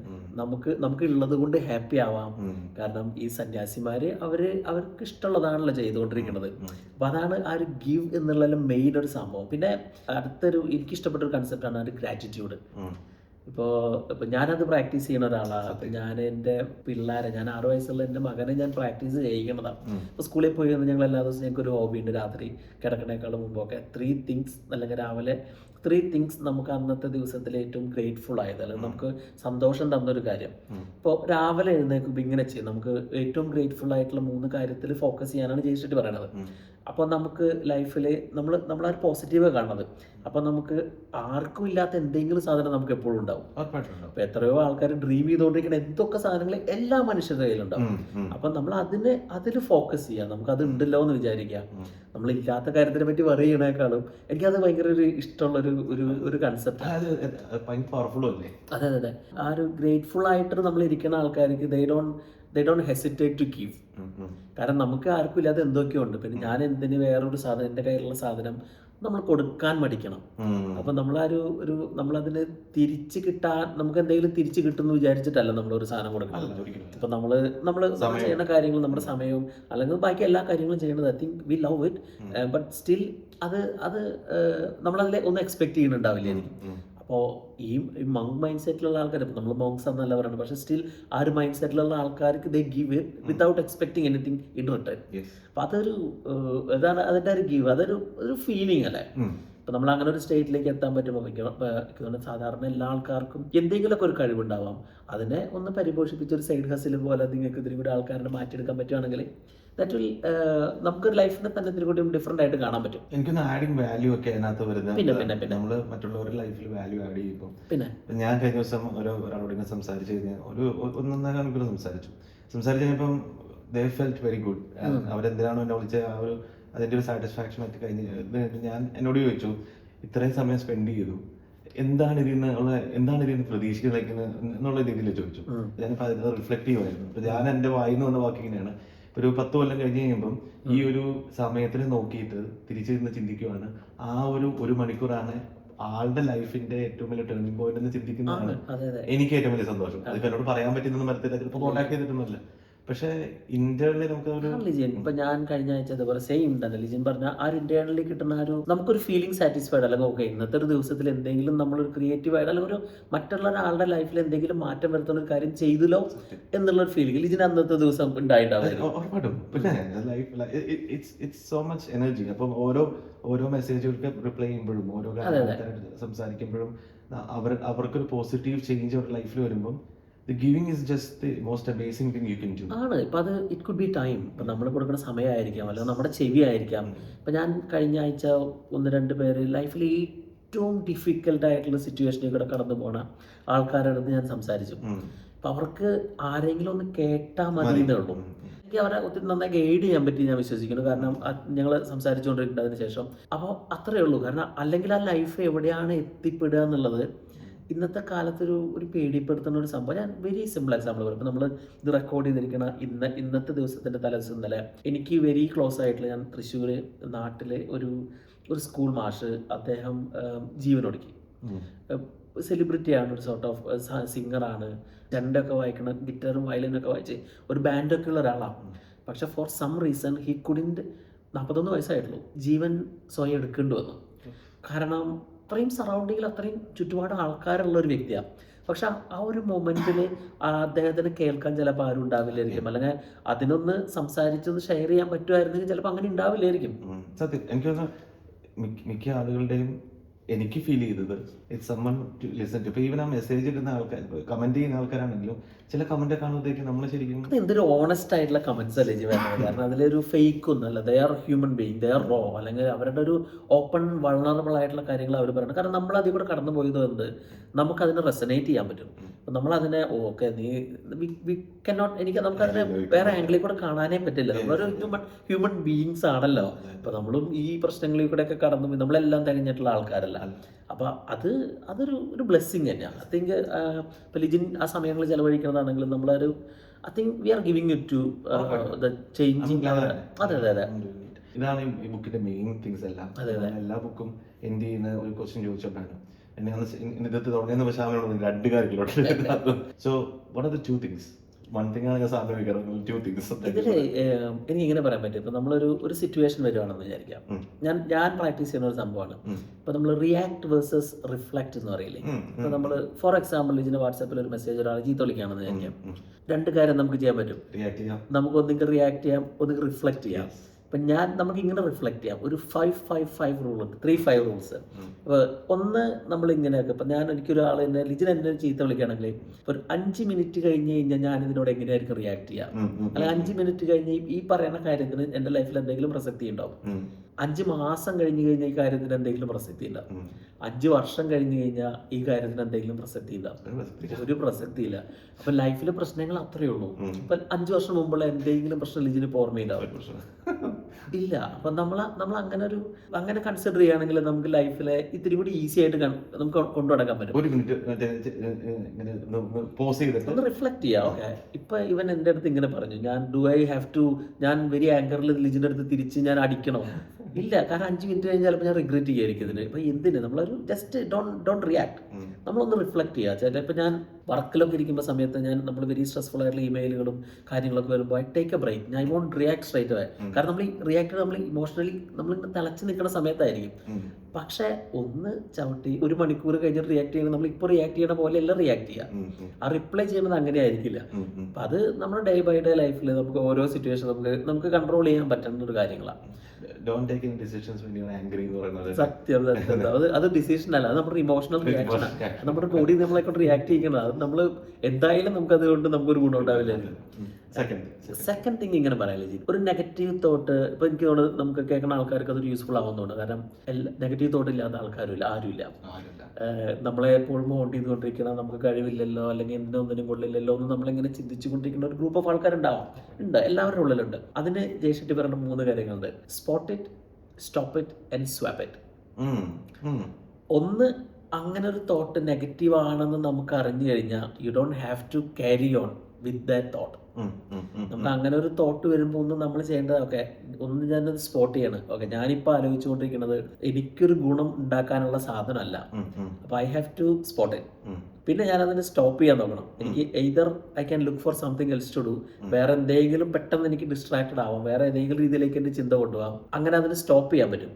നമുക്ക് ഉള്ളത് കൊണ്ട് ഹാപ്പി ആവാം. കാരണം ഈ സന്യാസിമാര് അവർക്ക് ഇഷ്ടമുള്ളതാണല്ലോ ചെയ്തുകൊണ്ടിരിക്കുന്നത്. അപ്പൊ അതാണ് ആ ഒരു ഗിവ് എന്നുള്ള മെയിൻ ഒരു സംഭവം. പിന്നെ അടുത്തൊരു എനിക്കിഷ്ടപ്പെട്ട ഒരു കൺസെപ്റ്റാണ് ആ ഒരു ഗ്രാറ്റിറ്റ്യൂഡ്. ഇപ്പോൾ ഞാനത് പ്രാക്ടീസ് ചെയ്യുന്ന ഒരാളാണ്. അപ്പം ഞാൻ എൻ്റെ പിള്ളേരെ, ഞാൻ 6 വയസ്സുള്ള എൻ്റെ മകനെ ഞാൻ പ്രാക്ടീസ് ചെയ്യിക്കുന്നതാണ്. ഇപ്പോൾ സ്കൂളിൽ പോയി വന്ന് ഞങ്ങൾ എല്ലാ ദിവസവും ഞങ്ങൾക്ക് ഒരു ഹോബി ഉണ്ട്, രാത്രി കിടക്കണേക്കാളും മുമ്പൊക്കെ 3 തിങ്സ് അല്ലെങ്കിൽ രാവിലെ 3 തിങ്സ് നമുക്ക് അന്നത്തെ ദിവസത്തിൽ ഏറ്റവും ഗ്രേറ്റ്ഫുൾ ആയത്, അല്ലെങ്കിൽ നമുക്ക് സന്തോഷം തന്നൊരു കാര്യം. ഇപ്പോൾ രാവിലെ എഴുന്നേൽക്കുമ്പോൾ ഇങ്ങനെ ചെയ്യും, നമുക്ക് ഏറ്റവും ഗ്രേറ്റ്ഫുൾ ആയിട്ടുള്ള 3 കാര്യത്തിൽ ഫോക്കസ് ചെയ്യാനാണ് ജയിച്ചിട്ട് പറയണത്. അപ്പോൾ നമുക്ക് ലൈഫിൽ നമ്മളാ ഒരു പോസിറ്റീവ് കാണുന്നത്. അപ്പോൾ നമുക്ക് ആർക്കും ഇല്ലാത്ത എന്തെങ്കിലും സാധനം നമുക്ക് എപ്പോഴും ഉണ്ടാവും. അപ്പോൾ എത്രയോ ആൾക്കാർ ഡ്രീം ചെയ്തുകൊണ്ടിരിക്കുന്ന എന്തൊക്കെ സാധനങ്ങൾ എല്ലാ മനുഷ്യരുടെ കയ്യിലുണ്ടാവും. അപ്പം നമ്മൾ അതിൽ ഫോക്കസ് ചെയ്യാം, നമുക്ക് അത് ഉണ്ടല്ലോ എന്ന് വിചാരിക്കാം. നമ്മളില്ലാത്ത കാര്യത്തിനെ പറ്റി പറയണേക്കാളും എനിക്കത് ഭയങ്കര ഒരു ഇഷ്ടമുള്ള ഒരു കൺസെപ്റ്റ്. അതെ അതെ, ആ ഒരു ഗ്രേറ്റ്ഫുൾ ആയിട്ട് നമ്മൾ ഇരിക്കുന്ന ആൾക്കാർക്ക് they don't hesitate to give. കാരണം നമുക്ക് ആർക്കും ഇല്ലാതെ എന്തൊക്കെയോ ഉണ്ട്. പിന്നെ ഞാൻ എന്തിന് വേറൊരു സാധനം, എൻ്റെ കയ്യിലുള്ള സാധനം നമ്മൾ കൊടുക്കാൻ മടിക്കണം. അപ്പം നമ്മളതിന് തിരിച്ച് കിട്ടാൻ, നമുക്ക് എന്തെങ്കിലും തിരിച്ച് കിട്ടുമെന്ന് വിചാരിച്ചിട്ടല്ല നമ്മളൊരു സാധനം കൊടുക്കുന്നത്. ഇപ്പം നമ്മൾ ചെയ്യുന്ന കാര്യങ്ങൾ, നമ്മുടെ സമയവും അല്ലെങ്കിൽ ബാക്കി എല്ലാ കാര്യങ്ങളും ചെയ്യുന്നത്, I think we love it, but still അത് നമ്മളതിൽ ഒന്നും എക്സ്പെക്ട് ചെയ്യുന്നുണ്ടാവില്ല എനിക്ക്. അപ്പോൾ ഈ മങ്ക് മൈൻഡ് സെറ്റിലുള്ള ആൾക്കാർ, ഇപ്പം നമ്മൾ മോങ്സ് എന്നല്ല പറയുന്നത്, പക്ഷേ സ്റ്റിൽ ആ ഒരു മൈൻഡ് സെറ്റിലുള്ള ആൾക്കാർക്ക് ദേ give it without expecting anything in return. അപ്പം അതാണ് അതിൻ്റെ ഒരു ഗിവ്, അതൊരു ഫീലിംഗ് അല്ലേ. ഇപ്പം നമ്മൾ അങ്ങനെ ഒരു സ്റ്റേറ്റിലേക്ക് എത്താൻ പറ്റുമ്പോൾ സാധാരണ എല്ലാ ആൾക്കാർക്കും എന്തെങ്കിലുമൊക്കെ ഒരു കഴിവുണ്ടാവാം. അതിനെ ഒന്ന് പരിപോഷിപ്പിച്ച് ഒരു സൈഡ് ഹസിൽ പോലെ നിങ്ങൾക്ക് ഇതിനും കൂടി ആൾക്കാരെ മാറ്റിയെടുക്കാൻ പറ്റുവാണെങ്കിൽ നമുക്കൊരു ലൈഫിനെ തന്നെ ഇതിനും കൂടി ഡിഫറെന്റ് ആയിട്ട് കാണാൻ പറ്റും. എനിക്കൊന്ന് ആഡിങ് വാല്യൂ ഒക്കെ അതിനകത്ത് വരുന്നത്. പിന്നെ നമ്മൾ മറ്റുള്ളവരുടെ ലൈഫിൽ വാല്യൂ ആഡ് ചെയ്യുമ്പോൾ, പിന്നെ ഞാൻ കഴിഞ്ഞ ദിവസം ഒരാളോട് ഇങ്ങനെ സംസാരിച്ചു കഴിഞ്ഞാൽ ഒന്നൊന്നര മണിക്കൂർ സംസാരിച്ചു കഴിഞ്ഞപ്പം ദേ ഫെൽറ്റ് വെരി ഗുഡ്. അവരെന്തിനാണോ എന്നെ വിളിച്ച അതിന്റെ ഒരു സാറ്റിസ്ഫാക്ഷൻ ആയിട്ട് കഴിഞ്ഞ് ഞാൻ എന്നോട് ചോദിച്ചു, ഇത്രയും സമയം സ്പെൻഡ് ചെയ്തു, എന്താണ് ഇതിന് പ്രതീക്ഷിക്കുന്നത് എന്നുള്ള രീതിയിൽ ചോദിച്ചു. ഞാനിപ്പോൾ അത് റിഫ്ലക്ട് ചെയ്യുമായിരുന്നു. അപ്പൊ ഞാൻ എൻ്റെ വായിന്ന് വന്ന വാക്ക് ഇങ്ങനെയാണ്, ഒരു 10 കൊല്ലം കഴിഞ്ഞ് കഴിയുമ്പം ഈ ഒരു സമയത്തിന് നോക്കിയിട്ട് തിരിച്ചിരുന്ന് ചിന്തിക്കുവാണ്, ആ ഒരു മണിക്കൂറാണ് ആളുടെ ലൈഫിന്റെ ഏറ്റവും വലിയ ടേണിംഗ് പോയിന്റ് എന്ന് ചിന്തിക്കുന്നതാണ് എനിക്ക് ഏറ്റവും വലിയ സന്തോഷം. അതിപ്പോ എന്നോട് പറയാൻ പറ്റുന്ന മരത്തില്ല, ചിലപ്പോൾ കോൺടാക്ട് ചെയ്തിട്ടൊന്നുമില്ല, പക്ഷേ ഇന്റേണലി നമുക്ക് ലിജിൻ, ഇപ്പൊ ഞാൻ കഴിഞ്ഞ ആഴ്ച അതുപോലെ സെയിം തന്നെ ലിജിൻ പറഞ്ഞ ആ ഒരു ഇന്റേണലി കിട്ടുന്ന നമുക്കൊരു ഫീലിംഗ് സാറ്റിസ്ഫൈഡ്, അല്ലെങ്കിൽ ഓക്കെ ഇന്നത്തെ ഒരു ദിവസത്തിൽ എന്തെങ്കിലും നമ്മളൊരു ക്രിയേറ്റീവ് ആയിട്ട് അല്ലെങ്കിൽ ഒരു മറ്റുള്ള ഒരാളുടെ ലൈഫിൽ എന്തെങ്കിലും മാറ്റം വരുത്തുന്ന ഒരു കാര്യം ചെയ്തല്ലോ എന്നുള്ളൊരു ഫീലിംഗ് ലിജിന് അന്നത്തെ ദിവസം ഉണ്ടായിട്ടുണ്ടാവും. പിന്നെ ഇറ്റ്സ് സോ മച്ച് എനർജി. അപ്പം ഓരോ മെസ്സേജുകൾക്ക് റിപ്ലൈ ചെയ്യുമ്പോഴും ഓരോ സംസാരിക്കുമ്പോഴും അവർക്കൊരു പോസിറ്റീവ് ചേഞ്ച് അവരുടെ ലൈഫിൽ വരുമ്പം the giving is just the most amazing thing you can do. ആണ്. ഇപ്പം അത് ഇറ്റ് കുഡ് ബി ടൈം, ഇപ്പം നമ്മൾ കൊടുക്കുന്ന സമയമായിരിക്കാം, അല്ലെങ്കിൽ നമ്മുടെ ചെവി ആയിരിക്കാം. ഇപ്പം ഞാൻ കഴിഞ്ഞ ആഴ്ച 1-2 പേര് ലൈഫിൽ ഏറ്റവും ഡിഫിക്കൽട്ട് ആയിട്ടുള്ള സിറ്റുവേഷനിൽ കൂടെ കടന്നു പോണ ആൾക്കാരുടെ അടുത്ത് ഞാൻ സംസാരിച്ചു. അപ്പം അവർക്ക് ആരെങ്കിലും ഒന്ന് കേട്ടാൽ മതി എന്നേ ഉള്ളൂ. എനിക്ക് അവരെ ഒത്തിരി നന്നായി ഗൈഡ് ചെയ്യാൻ പറ്റി ഞാൻ വിശ്വസിക്കുന്നു. കാരണം ഞങ്ങൾ സംസാരിച്ചുകൊണ്ടിരിക്കുന്നതിന് ശേഷം അപ്പോൾ അത്രയേ ഉള്ളൂ. കാരണം അല്ലെങ്കിൽ ആ ലൈഫ് എവിടെയാണ് എത്തിപ്പെടുക എന്നുള്ളത് ഇന്നത്തെ കാലത്തൊരു പേടിപ്പെടുത്തുന്ന ഒരു സംഭവം. ഞാൻ വെരി സിമ്പിൾ എക്സാമ്പിൾ പറയും. ഇപ്പം നമ്മൾ ഇത് റെക്കോർഡ് ചെയ്തിരിക്കുന്ന ഇന്നത്തെ ദിവസത്തിൻ്റെ തലേദിവസം ഇന്നലെ എനിക്ക് വെരി ക്ലോസ് ആയിട്ടുള്ള, ഞാൻ തൃശ്ശൂർ നാട്ടിലെ ഒരു സ്കൂൾ മാഷ്, അദ്ദേഹം ജീവനൊടുക്കി. സെലിബ്രിറ്റിയാണ്, ഒരു സോർട്ട് ഓഫ് സിംഗറാണ്, ചെണ്ടൊക്കെ വായിക്കണം, ഗിറ്റാറും വയലിനൊക്കെ വായിച്ച് ഒരു ബാൻഡൊക്കെ ഉള്ള ഒരാളാണ്. പക്ഷെ for some reason he couldn't, 41 വയസ്സായിട്ടുള്ളൂ, ജീവൻ സ്വയം എടുക്കേണ്ടി വന്നു. കാരണം അത്രയും സറൗണ്ടിങ്ങിൽ അത്രയും ചുറ്റുപാട് ആൾക്കാരുള്ള ഒരു വ്യക്തിയാണ്. പക്ഷെ ആ ഒരു മൊമെൻറ്റിൽ അദ്ദേഹത്തിന് കേൾക്കാൻ ചിലപ്പോൾ ആരും ഉണ്ടാവില്ലായിരിക്കും, അല്ലെങ്കിൽ അതിനൊന്ന് സംസാരിച്ചൊന്ന് ഷെയർ ചെയ്യാൻ പറ്റുമായിരുന്നെങ്കിൽ ചിലപ്പോൾ അങ്ങനെ ഉണ്ടാവില്ലായിരിക്കും. സത്യം എനിക്ക് മിക്ക ആളുകളുടെയും എനിക്ക് ഫീൽ ചെയ്തത് it's someone to listen to. ഇപ്പോൾ ഈവൻ ആ മെസ്സേജ് ഇടുന്ന ആൾക്കാർ, കമന്റ് ചെയ്യുന്ന ആൾക്കാരാണെങ്കിലും ചില കമന്റ് കാണുമ്പോഴത്തേക്ക് നമ്മൾ ശരിക്കും അത് എന്തൊരു ഓണസ്റ്റ് ആയിട്ടുള്ള കമന്റ്സ് അല്ലേ വരുന്നത്. കാരണം അതിലൊരു ഫേക്ക് ഒന്നുമല്ല, they are human being, they are raw, അല്ലെങ്കിൽ അവരുടെ ഒരു ഓപ്പൺ വൾണറബിൾ ആയിട്ടുള്ള കാര്യങ്ങൾ അവർ പറയണം. കാരണം നമ്മൾ അതിൽ കൂടെ കടന്നു പോയത് എന്ത്, നമുക്കതിനെ റെസനേറ്റ് ചെയ്യാൻ പറ്റും. അപ്പം നമ്മളതിനെ ഓക്കെ നീ വി കനോട്ട്, നമുക്കതിനെ വേറെ ആംഗിളിൽ കൂടെ കാണാനേ പറ്റില്ല. നമ്മളൊരു ഹ്യൂമൻ ബീയിങ്സ് ആണല്ലോ. അപ്പം നമ്മളും ഈ പ്രശ്നങ്ങളിൽ കൂടെയൊക്കെ കടന്നു പോയി, നമ്മളെല്ലാം തികഞ്ഞിട്ടുള്ള ആൾക്കാരല്ല. അപ്പോൾ അതൊരു ബ്ലെസ്സിങ് തന്നെയാണ്. ഐ തിങ്ക് ഇപ്പോൾ ലിജിൻ ആ സമയങ്ങളിൽ ചെലവഴിക്കുന്നതാണെങ്കിലും നമ്മളൊരു I think we are giving it to the changing. അതെ. ഇതാണ് ഈ ബുക്കിന്റെ മെയിൻ തിങ്സ് എല്ലാം. എല്ലാ ബുക്കും എന്ത് ചെയ്യുന്ന ഒരു ക്വസ്റ്റ്യൻ ചോദിച്ചോണ്ടാണ് എന്നെ ഇന്നത്തെ തുടങ്ങിയെന്ന്. പക്ഷേ അവനോട് 2 കാര്യങ്ങളോട്. So what are the 2 things? One thing ആണ് സാധനം, 2 തിങ്സ്. ഇതിൽ എനിക്ക് ഇങ്ങനെ പറയാൻ പറ്റും. ഇപ്പം നമ്മളൊരു സിറ്റുവേഷൻ വരുവാണെന്ന് വിചാരിക്കാം. ഞാൻ പ്രാക്ടീസ് ചെയ്യുന്ന ഒരു സംഭവമാണ്. ഇപ്പം നമ്മൾ റിയാക്ട് വേഴ്സസ് റിഫ്ലക്ട് എന്ന് പറയില്ലേ. ഇപ്പം നമ്മൾ ഫോർ എക്സാമ്പിൾ ഇതിന് വാട്സാപ്പിൽ ഒരു മെസ്സേജ് ഒരാൾ ചീത്ത വിളിക്കുകയാണെന്ന് വിചാരിക്കാം. 2 കാര്യം നമുക്ക് ചെയ്യാൻ പറ്റും. നമുക്ക് ഒന്നുകിൽ റിയാക്ട് ചെയ്യാം, ഒന്നുകിൽ റിഫ്ലക്ട് ചെയ്യാം. അപ്പം നമുക്ക് ഇങ്ങനെ റിഫ്ലക്ട് ചെയ്യാം. ഒരു 5-5-5 റൂൾ ഉണ്ട്, 3-5 റൂൾസ്. അപ്പോൾ ഒന്ന് നമ്മളിങ്ങനെയൊക്കെ, ഇപ്പം എനിക്കൊരാൾ എന്നെ ചീത്ത വിളിക്കുകയാണെങ്കിൽ ഒരു 5 മിനിറ്റ് കഴിഞ്ഞ് കഴിഞ്ഞാൽ ഞാൻ ഇതിനോട് എങ്ങനെയായിരിക്കും റിയാക്ട് ചെയ്യാം, അല്ലെങ്കിൽ 5 മിനിറ്റ് കഴിഞ്ഞ് ഈ പറയുന്ന കാര്യത്തിന് എൻ്റെ ലൈഫിൽ എന്തെങ്കിലും പ്രസക്തി ഉണ്ടാവും. 5 മാസം കഴിഞ്ഞ് കഴിഞ്ഞാൽ ഈ കാര്യത്തിന് എന്തെങ്കിലും പ്രസക്തി ഉണ്ടാവും. 5 വർഷം കഴിഞ്ഞ് കഴിഞ്ഞാൽ ഈ കാര്യത്തിന് എന്തെങ്കിലും പ്രസക്തി ഉണ്ടാവും. ഒരു പ്രസക്തി ഇല്ല. അപ്പം ലൈഫിലെ പ്രശ്നങ്ങൾ അത്രയേ ഉള്ളൂ. ഇപ്പം 5 വർഷം മുമ്പുള്ള എന്തെങ്കിലും പ്രശ്നം ലിജിന് ഓർമ്മയുണ്ടാവും ഇല്ല. അപ്പം നമ്മൾ അങ്ങനെ കൺസിഡർ ചെയ്യുകയാണെങ്കിൽ നമുക്ക് ലൈഫിലെ ഇത്തിരി കൂടി ഈസി ആയിട്ട് നമുക്ക് കൊണ്ടുനടക്കാൻ പറ്റും. ഒന്ന് റിഫ്ലക്ട് ചെയ്യാം. ഓക്കെ, ഇപ്പം ഇവൻ എൻ്റെ അടുത്ത് ഇങ്ങനെ പറഞ്ഞു, ഞാൻ വെരി ആങ്കറിൽ ലിജിൻ്റെ അടുത്ത് തിരിച്ച് ഞാൻ അടിക്കണോ? ഇല്ല, കാരണം 5 മിനിറ്റ് കഴിഞ്ഞാൽ ചിലപ്പോൾ ഞാൻ റിഗ്രറ്റ് ചെയ്യായിരിക്കും ഇതിന്. ഇപ്പം എന്തിന് നമ്മളൊരു ജസ്റ്റ് ഡോണ്ട് റിയാക്ട്, നമ്മളൊന്ന് റിഫ്ലക്ട് ചെയ്യുക. ചിലപ്പോൾ ഞാൻ വർക്കിലൊക്കെ ഇരിക്കുമ്പോൾ സമയത്ത് നമ്മൾ വെരി സ്ട്രെസ്ഫുൾ ആയിട്ടുള്ള ഇമെയിലുകളും കാര്യങ്ങളൊക്കെ വരുമ്പോൾ ഐ ടേക്ക് എ ബ്രേക്ക്. ഞാൻ വോണ്ട് റിയാക്ട് സ്ട്രൈറ്റ് അവേ. കാരണം നമ്മൾ ഇമോഷണലി നമ്മളിങ്ങനെ തിളച്ച് നിൽക്കുന്ന സമയത്തായിരിക്കും. പക്ഷേ ഒന്ന് ചവിട്ടി 1 മണിക്കൂർ കഴിഞ്ഞിട്ട് റിയാക്ട് ചെയ്യുന്നത് നമ്മൾ ഇപ്പോൾ റിയാക്ട് ചെയ്യണ പോലെയല്ല റിയാക്ട് ചെയ്യുക. ആ റിപ്ലൈ ചെയ്യുന്നത് അങ്ങനെ ആയിരിക്കില്ല. അപ്പം അത് നമ്മുടെ ഡേ ബൈ ഡേ ലൈഫിൽ നമുക്ക് ഓരോ സിറ്റുവേഷൻ നമുക്ക് കൺട്രോൾ ചെയ്യാൻ പറ്റുന്ന ഒരു കാര്യങ്ങളാണ്. സത്യം അത് ഡിസിഷൻ അല്ല, അത് നമ്മുടെ ഇമോഷണൽ റിയാക്ഷൻ ആണ്. നമ്മുടെ ബോഡി നമ്മളെ കൊണ്ട് റിയാക്ട് ചെയ്യണം. അത് നമ്മൾ എന്തായാലും നമുക്ക് അതുകൊണ്ട് നമുക്കൊരു ഗുണം ഉണ്ടാവില്ലായിരുന്നു. സെക്കൻഡ് തിങ് ഇങ്ങനെ പറയാല്ലേ, ഒരു നെഗറ്റീവ് തോട്ട് ഇപ്പൊ എനിക്ക് തോന്നുന്നു നമുക്ക് കേൾക്കുന്ന ആൾക്കാർക്ക് അതൊരു യൂസ്ഫുൾ ആവുന്നുണ്ട്. കാരണം നെഗറ്റീവ് തോട്ട് ഇല്ലാത്ത ആൾക്കാരും ആരുമില്ല. നമ്മളെ എപ്പോഴും ഹോണ്ട് ചെയ്തുകൊണ്ടിരിക്കണം, നമുക്ക് കഴിവില്ലല്ലോ, അല്ലെങ്കിൽ ഒന്നിനും കൊള്ളില്ലല്ലോ എന്ന് നമ്മളിങ്ങനെ ചിന്തിച്ചു കൊണ്ടിരിക്കുന്ന ഒരു ഗ്രൂപ്പ് ഓഫ് ആൾക്കാരുണ്ടാവും. എല്ലാവരുടെ ഉള്ളിലുണ്ട്. അതിന് ജയശെട്ടി പറയുന്ന 3 കാര്യങ്ങളുണ്ട്: spot it, stop it and swap it. ഒന്ന്, അങ്ങനെ ഒരു തോട്ട് നെഗറ്റീവ് ആണെന്ന് നമുക്ക് അറിഞ്ഞു കഴിഞ്ഞാൽ U don't have to carry on with that thought. നമുക്ക് അങ്ങനെ ഒരു തോട്ട് വരുമ്പോൾ ഒന്ന് നമ്മൾ ചെയ്യേണ്ടത് ഒന്ന് ഞാനത് സ്പോട്ട് ചെയ്യണം. ഞാനിപ്പോൾ ആലോചിച്ചുകൊണ്ടിരിക്കുന്നത് എനിക്കൊരു ഗുണം ഉണ്ടാക്കാനുള്ള സാധനമല്ല. അപ്പോൾ I have to spot it. പിന്നെ ഞാനതിനെ സ്റ്റോപ്പ് ചെയ്യാൻ നോക്കണം. എനിക്ക് either I can look for something else to do, വേറെ എന്തെങ്കിലും പെട്ടെന്ന് എനിക്ക് ഡിസ്ട്രാക്റ്റഡ് ആവാം, വേറെ ഏതെങ്കിലും രീതിയിലേക്ക് എൻ്റെ ചിന്ത കൊണ്ടുപോകാം. അങ്ങനെ അതിനെ സ്റ്റോപ്പ് ചെയ്യാൻ പറ്റും.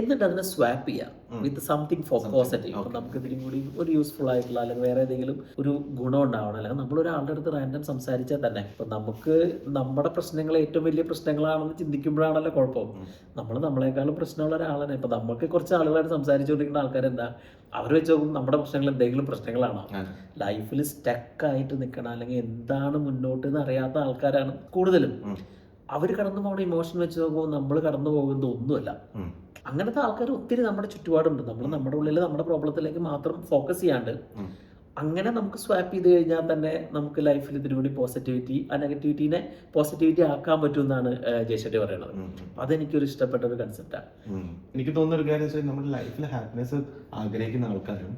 എന്നിട്ട് അതിനെ സ്വാപ്പ് ചെയ്യാം വിത്ത് സംതിങ് പോസിറ്റീവ്. അപ്പം നമുക്ക് ഇതിനും കൂടി ഒരു യൂസ്ഫുൾ ആയിട്ടുള്ള, അല്ലെങ്കിൽ വേറെ ഏതെങ്കിലും ഒരു ഗുണം ഉണ്ടാവണം. അല്ലെങ്കിൽ നമ്മളൊരാളുടെ അടുത്ത് റാൻഡം സംസാരിച്ചാൽ തന്നെ ഇപ്പം നമുക്ക് നമ്മുടെ പ്രശ്നങ്ങൾ ഏറ്റവും വലിയ പ്രശ്നങ്ങളാണെന്ന് ചിന്തിക്കുമ്പോഴാണല്ലോ കുഴപ്പം. നമ്മളെക്കാളും പ്രശ്നമുള്ള ഒരാളാണ്. ഇപ്പം നമുക്ക് കുറച്ച് ആളുകളായിട്ട് സംസാരിച്ചുകൊണ്ടിരിക്കുന്ന ആൾക്കാരെന്താ, അവർ വെച്ച് നോക്കുമ്പോൾ നമ്മുടെ പ്രശ്നങ്ങൾ എന്തെങ്കിലും പ്രശ്നങ്ങളാണോ? ലൈഫിൽ സ്റ്റക്കായിട്ട് നിൽക്കണം, അല്ലെങ്കിൽ എന്താണ് മുന്നോട്ട് എന്ന് അറിയാത്ത ആൾക്കാരാണ് കൂടുതലും. അവർ കടന്നു പോകുന്ന ഇമോഷൻ വെച്ച് നോക്കുമ്പോൾ നമ്മൾ കടന്നു പോകുന്നത് ഒന്നുമല്ല. അങ്ങനത്തെ ആൾക്കാർ ഒത്തിരി നമ്മുടെ ചുറ്റുപാടുണ്ട്. നമ്മുടെ ഉള്ളിൽ നമ്മുടെ പ്രോബ്ലത്തിലേക്ക് മാത്രം ഫോക്കസ് ചെയ്യാണ്ട് അങ്ങനെ നമുക്ക് സ്വാപ്പ് ചെയ്ത് കഴിഞ്ഞാൽ തന്നെ നമുക്ക് ലൈഫിൽ ഇതിനു കൂടി പോസിറ്റിവിറ്റി, ആ നെഗറ്റിവിറ്റീനെ പോസിറ്റിവിറ്റി ആക്കാൻ പറ്റും എന്നാണ് ജയശെട്ടി പറയുന്നത്. അതെനിക്കൊരു ഇഷ്ടപ്പെട്ട ഒരു കൺസെപ്റ്റാണ്. എനിക്ക് തോന്നുന്ന ഒരു കാര്യം, നമ്മുടെ ലൈഫിൽ ഹാപ്പിനെസ് ആഗ്രഹിക്കുന്ന ആൾക്കാരും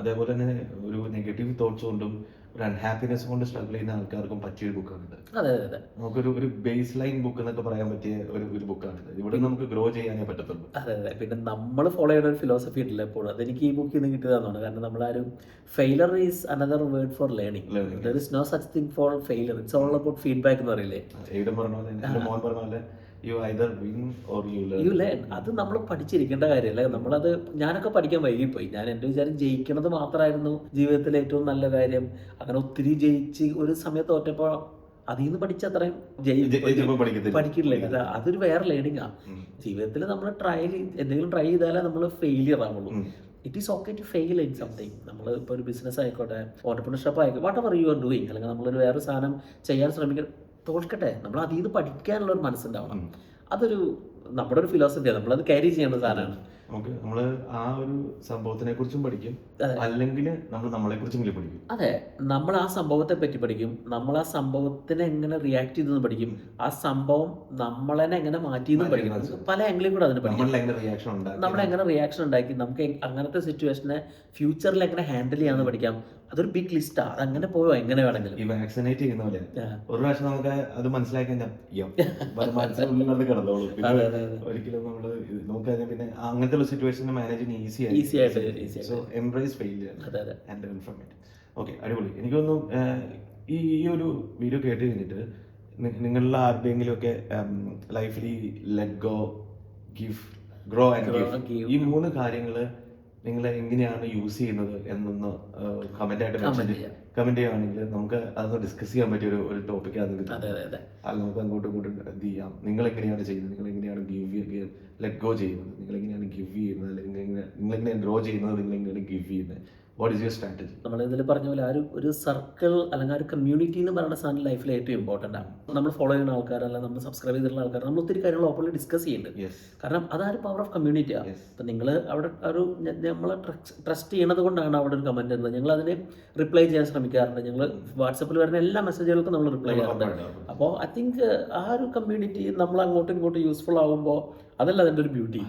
അതേപോലെ തന്നെ ഒരു നെഗറ്റീവ് തോട്ട്സ് കൊണ്ടും ഒരു അൺഹാപ്പിനെസ് കൊണ്ട് സ്ട്രഗിൾ ചെയ്യുന്ന ആൾക്കാർക്കും പറ്റിയൊരു ബുക്കാണിത്. അതെ അതെ അതെ നമുക്കൊരു ബേസ് ലൈൻ ബുക്ക് എന്നൊക്കെ പറയാൻ പറ്റിയ ഒരു ബുക്കാണിത്. ഇവിടെ നമുക്ക് ഗ്രോ ചെയ്യാനേ പറ്റത്തുള്ളൂ. അതെ അതെ. പിന്നെ നമ്മൾ ഫോളോ ചെയ്യുന്ന ഒരു ഫിലോസഫി ഉണ്ടല്ലോ എപ്പോഴും, അതെനിക്ക് ഈ ബുക്കിൽ നിന്ന് കിട്ടിയതാണ്. കാരണം നമ്മളാരും failure is another word for learning. There is no such thing for failure, it's all about feedback എന്ന് പറയില്ലേ. എവിടെ പറഞ്ഞ പോലെ എൻ്റെ മോൻ പറഞ്ഞ പോലെ you either win or you learn. അത് നമ്മൾ പഠിച്ചിരിക്കേണ്ട കാര്യമല്ല. നമ്മളത് ഞാനൊക്കെ പഠിക്കാൻ വൈകിപ്പോയി. ഞാൻ എൻ്റെ വിചാരം ജയിക്കണത് മാത്രമായിരുന്നു ജീവിതത്തിലെ ഏറ്റവും നല്ല കാര്യം. അങ്ങനെ ഒത്തിരി ജയിച്ച് ഒരു സമയത്ത് തോറ്റപ്പോൾ അതിൽ നിന്ന് പഠിച്ച അത്രയും പഠിക്കില്ല. അതൊരു വേറെ ലേണിംഗാണ്. ജീവിതത്തിൽ നമ്മൾ എന്തെങ്കിലും ട്രൈ ചെയ്താലേ നമ്മൾ ഫെയിലിയർ ആവുള്ളൂ. It is okay to fail in something. നമ്മൾ ഇപ്പോൾ ഒരു ബിസിനസ് ആയിക്കോട്ടെ, ഓണ്ടർപ്രണർഷിപ്പ് ആയിക്കോട്ടെ, whatever you are doing, അല്ലെങ്കിൽ നമ്മളൊരു വേറെ സാധനം ചെയ്യാൻ ശ്രമിക്കുക, തോൽക്കട്ടെ, നമ്മൾ അതിൽ നിന്ന് പഠിക്കാനുള്ള ഒരു മനസ്സുണ്ടാവണം. അതൊരു നമ്മുടെ ഒരു ഫിലോസഫിയാണ്, നമ്മളത് ക്യാരി ചെയ്യേണ്ട സാധനമാണ്. നമുക്ക് നമ്മൾ ആ ഒരു സംഭവത്തിനെ കുറിച്ചും പഠിക്കും, അല്ലെങ്കിൽ നമ്മൾ നമ്മളെ കുറിച്ചും പഠിക്കും. അതെ, നമ്മൾ ആ സംഭവത്തെ പറ്റി പഠിക്കും, നമ്മൾ ആ സംഭവത്തിനെ എങ്ങനെ റിയാക്ട് ചെയ്തെന്ന് പഠിക്കും, ആ സംഭവം നമ്മളെ എങ്ങനെ മാറ്റിയെന്നും പഠിക്കും. പല ആംഗിളിൽ കൂടെ അതിന് പഠിക്കും. നമ്മളെങ്ങനെ റിയാക്ഷൻ ഉണ്ടാക്കി നമുക്ക് അങ്ങനത്തെ സിറ്റുവേഷനെ ഫ്യൂച്ചറിൽ എങ്ങനെ ഹാൻഡിൽ ചെയ്യാമെന്ന് പഠിക്കാം. അതൊരു ബിഗ് ലിസ്റ്റാണ്. അതങ്ങനെ പോയോ എങ്ങനെ വേണമെങ്കിലും. ഈ വാക്സിനേറ്റ് ചെയ്യുന്ന പോലെ ഒരു പ്രാവശ്യം നമുക്ക് അത് മനസ്സിലാക്കി കിടന്നോളൂ. ഒരിക്കലും നമ്മള് നോക്കിക്കഴിഞ്ഞാൽ പിന്നെ അങ്ങനത്തെ ഒരു സിറ്റുവേഷനെ മാനേജ് ഈസി ആയിട്ട്. So embrace failure and learn from it. Okay, അടിപൊളി. എനിക്ക് തോന്നുന്നു ഈ ഒരു വീഡിയോ കേട്ട് കഴിഞ്ഞിട്ട് നിങ്ങളുടെ ആരുടെയെങ്കിലും ഒക്കെ ലൈഫിൽ let go, give, grow and give, ഈ 3 കാര്യങ്ങൾ നിങ്ങൾ എങ്ങനെയാണ് യൂസ് ചെയ്യുന്നത് എന്നൊന്ന് കമന്റ് ചെയ്യുകയാണെങ്കിൽ നമുക്ക് അതൊന്ന് ഡിസ്കസ് ചെയ്യാൻ പറ്റിയ ഒരു ടോപ്പിക് അത് നമുക്ക് അങ്ങോട്ടും ഇങ്ങോട്ടും എന്ത് ചെയ്യാം. നിങ്ങൾ എങ്ങനെയാണ് ചെയ്യുന്നത്, നിങ്ങൾ എങ്ങനെയാണ് ലെറ്റ് ഗോ ചെയ്യുന്നത്, നിങ്ങൾ എങ്ങനെയാണ് ഗിവ് ചെയ്യുന്നത്, അല്ലെങ്കിൽ നിങ്ങൾ എങ്ങനെയാണ് ഗ്രോ ചെയ്യുന്നത്, നിങ്ങൾ എങ്ങനെയാണ് ഗിവ് ചെയ്യുന്നത്, വാട്ട് ഈസ് യുവർ സ്ട്രാറ്റജി? നമ്മളിതിൽ പറഞ്ഞ പോലെ ഒരു സർക്കിൾ അല്ലെങ്കിൽ ഒരു കമ്മ്യൂണിറ്റി എന്ന് പറയുന്ന സാധനം ലൈഫിൽ ഏറ്റവും ഇമ്പോർട്ടൻ്റ് ആണ്. നമ്മൾ ഫോളോ ചെയ്യുന്ന ആൾക്കാർ, അല്ലെങ്കിൽ നമ്മൾ സബ്സ്ക്രൈബ് ചെയ്തിട്ടുള്ള ആൾക്കാർ, നമ്മൾ ഒത്തിരി കാര്യങ്ങൾ ഓപ്പൺലി ഡിസ്കസ് ചെയ്യുന്നുണ്ട്. കാരണം അതൊരു പവർ ഓഫ് കമ്മ്യൂണിറ്റിയാണ്. അപ്പം നിങ്ങൾ അവിടെ നമ്മളെ ട്രസ്റ്റ് ചെയ്യണത് കൊണ്ടാണ് അവിടെ ഒരു കമൻറ്റ് വരുന്നത്. ഞങ്ങൾ അതിന് റിപ്ലൈ ചെയ്യാൻ ശ്രമിക്കാറുണ്ട്. ഞങ്ങൾ വാട്സപ്പിൽ വരുന്ന എല്ലാ മെസ്സേജുകൾക്കും നമ്മൾ റിപ്ലൈ ചെയ്യാറുണ്ട്. അപ്പോൾ ഐ തിങ്ക് ആ ഒരു കമ്മ്യൂണിറ്റി നമ്മൾ അങ്ങോട്ടും ഇങ്ങോട്ടും യൂസ്ഫുൾ ആകുമ്പോൾ അതല്ല അതിൻ്റെ ഒരു ബ്യൂട്ടി.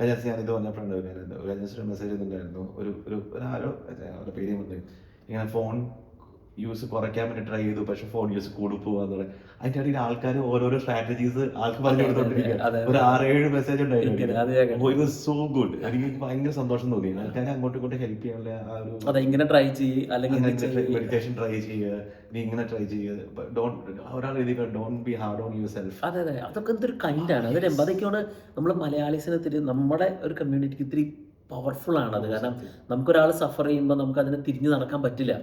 ഞാനിത് പറഞ്ഞപ്പോഴാണ് മെസ്സേജ് ഉണ്ടായിരുന്നു. അവരുടെ പേര് ഇങ്ങനെ ഫോൺ യൂസ് കുറയ്ക്കാൻ വേണ്ടി ട്രൈ ചെയ്തു, പക്ഷെ ഫോൺ യൂസ് കൂടി പോവാന്ന് പറയാം. അതിന്റെ ഇടയിൽ ആൾക്കാർ ഓരോരോ സ്ട്രാറ്റജീസ് ആൾക്ക് പറഞ്ഞു കൊടുത്തോണ്ടിരിക്കുക. ഒരു 6-7 മെസ്സേജ് ഉണ്ടായിരുന്നു. So good. എനിക്ക് ഭയങ്കര സന്തോഷം തോന്നി. ആൾക്കാരെ അങ്ങോട്ടും ഇങ്ങോട്ടും ഹെൽപ്പ് ചെയ്യാനുള്ള ആ ഒരു ഇങ്ങനെ ട്രൈ ചെയ്യുക, അല്ലെങ്കിൽ മെഡിറ്റേഷൻ ട്രൈ ചെയ്യുക, നീ ഇങ്ങനെ ട്രൈ ചെയ്യുക, ഒരാൾ എഴുതിക്കുക don't be hard on yourself. അതെ അതെ, അതൊക്കെ എന്തൊരു കൈൻഡാണ്. അതൊരു എമ്പതിക്കാണ്. നമ്മൾ മലയാളീസിന് നമ്മുടെ ഒരു കമ്മ്യൂണിറ്റിക്ക് ഇത്തിരി പവർഫുൾ ആണ് അത്. കാരണം നമുക്കൊരാൾ സഫർ ചെയ്യുമ്പോൾ നമുക്ക് അതിനെ തിരിഞ്ഞു നടക്കാൻ പറ്റില്ല.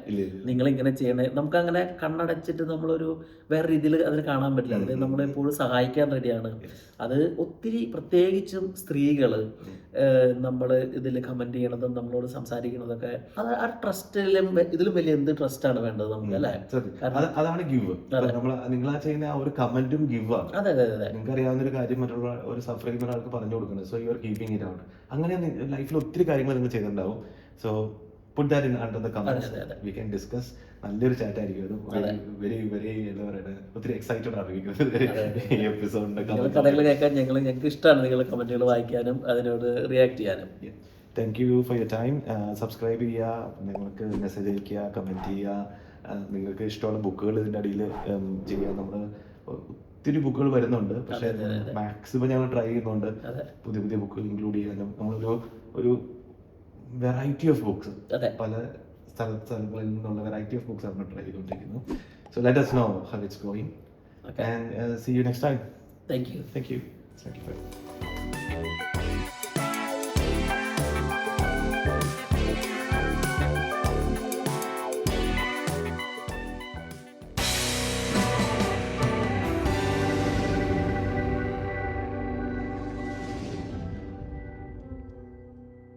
നിങ്ങളിങ്ങനെ ചെയ്യണേ, നമുക്കങ്ങനെ കണ്ണടച്ചിട്ട് നമ്മളൊരു വേറെ രീതിയിൽ അതിനെ കാണാൻ പറ്റില്ല. അതിന് നമ്മളെപ്പോഴും സഹായിക്കാൻ റെഡിയാണ്. അത് ഒത്തിരി, പ്രത്യേകിച്ചും സ്ത്രീകൾ നമ്മൾ ഇതിൽ കമൻറ്റ് ചെയ്യണതും നമ്മളോട് സംസാരിക്കണതൊക്കെ അത് ആ ട്രസ്റ്റിലും ഇതിലും വലിയ എന്ത് ട്രസ്റ്റാണ് വേണ്ടത് നമുക്ക്, അല്ലേ? അതാണ് ഗിവ്. നിങ്ങൾ ആ ചെയ്യുന്ന ആ ഒരു കമന്റും ഗിവ് ആണ്. അതെ അതെ അതെ. നിങ്ങൾക്ക് അറിയാവുന്ന ഒരു കാര്യം മറ്റുള്ള ഒരു സഫർ ചെയ്യുന്ന ഒരാൾക്ക് പറഞ്ഞു കൊടുക്കുന്നത്. So you are keeping it out. അങ്ങനെ ലൈഫിൽ ഒത്തിരി കാര്യങ്ങൾ നിങ്ങൾ ചെയ്തിട്ടുണ്ടാവും. So put that in under the comments. We can discuss. നല്ലൊരു ചാറ്റ് ആയിരിക്കും. വെരി വെരി എന്താ പറയുക, ഒത്തിരി എക്സൈറ്റഡ് ആണ് ഈ എപ്പിസോഡിന്റെ കഥകൾ കേൾക്കാൻ. ഞങ്ങൾക്ക് ഇഷ്ടമാണ് നിങ്ങളുടെ കമന്റുകൾ വായിക്കാനും അതിനോട് റിയാക്ട് ചെയ്യാനും. Thank you for your time. Subscribe ചെയ്യുക, നിങ്ങൾക്ക് മെസ്സേജ് അയയ്ക്കുക, കമന്റ് ചെയ്യുക. നിങ്ങൾക്ക് ഇഷ്ടമുള്ള ബുക്കുകൾ ഇതിൻ്റെ അടിയിൽ ചെയ്യുക. നമ്മൾ ഒത്തിരി ബുക്കുകൾ വരുന്നുണ്ട്, പക്ഷേ മാക്സിമം ഞങ്ങൾ ട്രൈ ചെയ്യുന്നുണ്ട് പുതിയ പുതിയ ബുക്കുകൾ ഇൻക്ലൂഡ് ചെയ്യാനും. നമ്മളൊരു വെറൈറ്റി ഓഫ് ബുക്സ്, പല സ്ഥലങ്ങളിൽ നിന്നുള്ള വെറൈറ്റി ഓഫ് ബുക്സ് നമ്മൾ ട്രൈ ചെയ്തുകൊണ്ടിരിക്കുന്നു. So let us know how it's going and see you next time. Thank you. Thank you.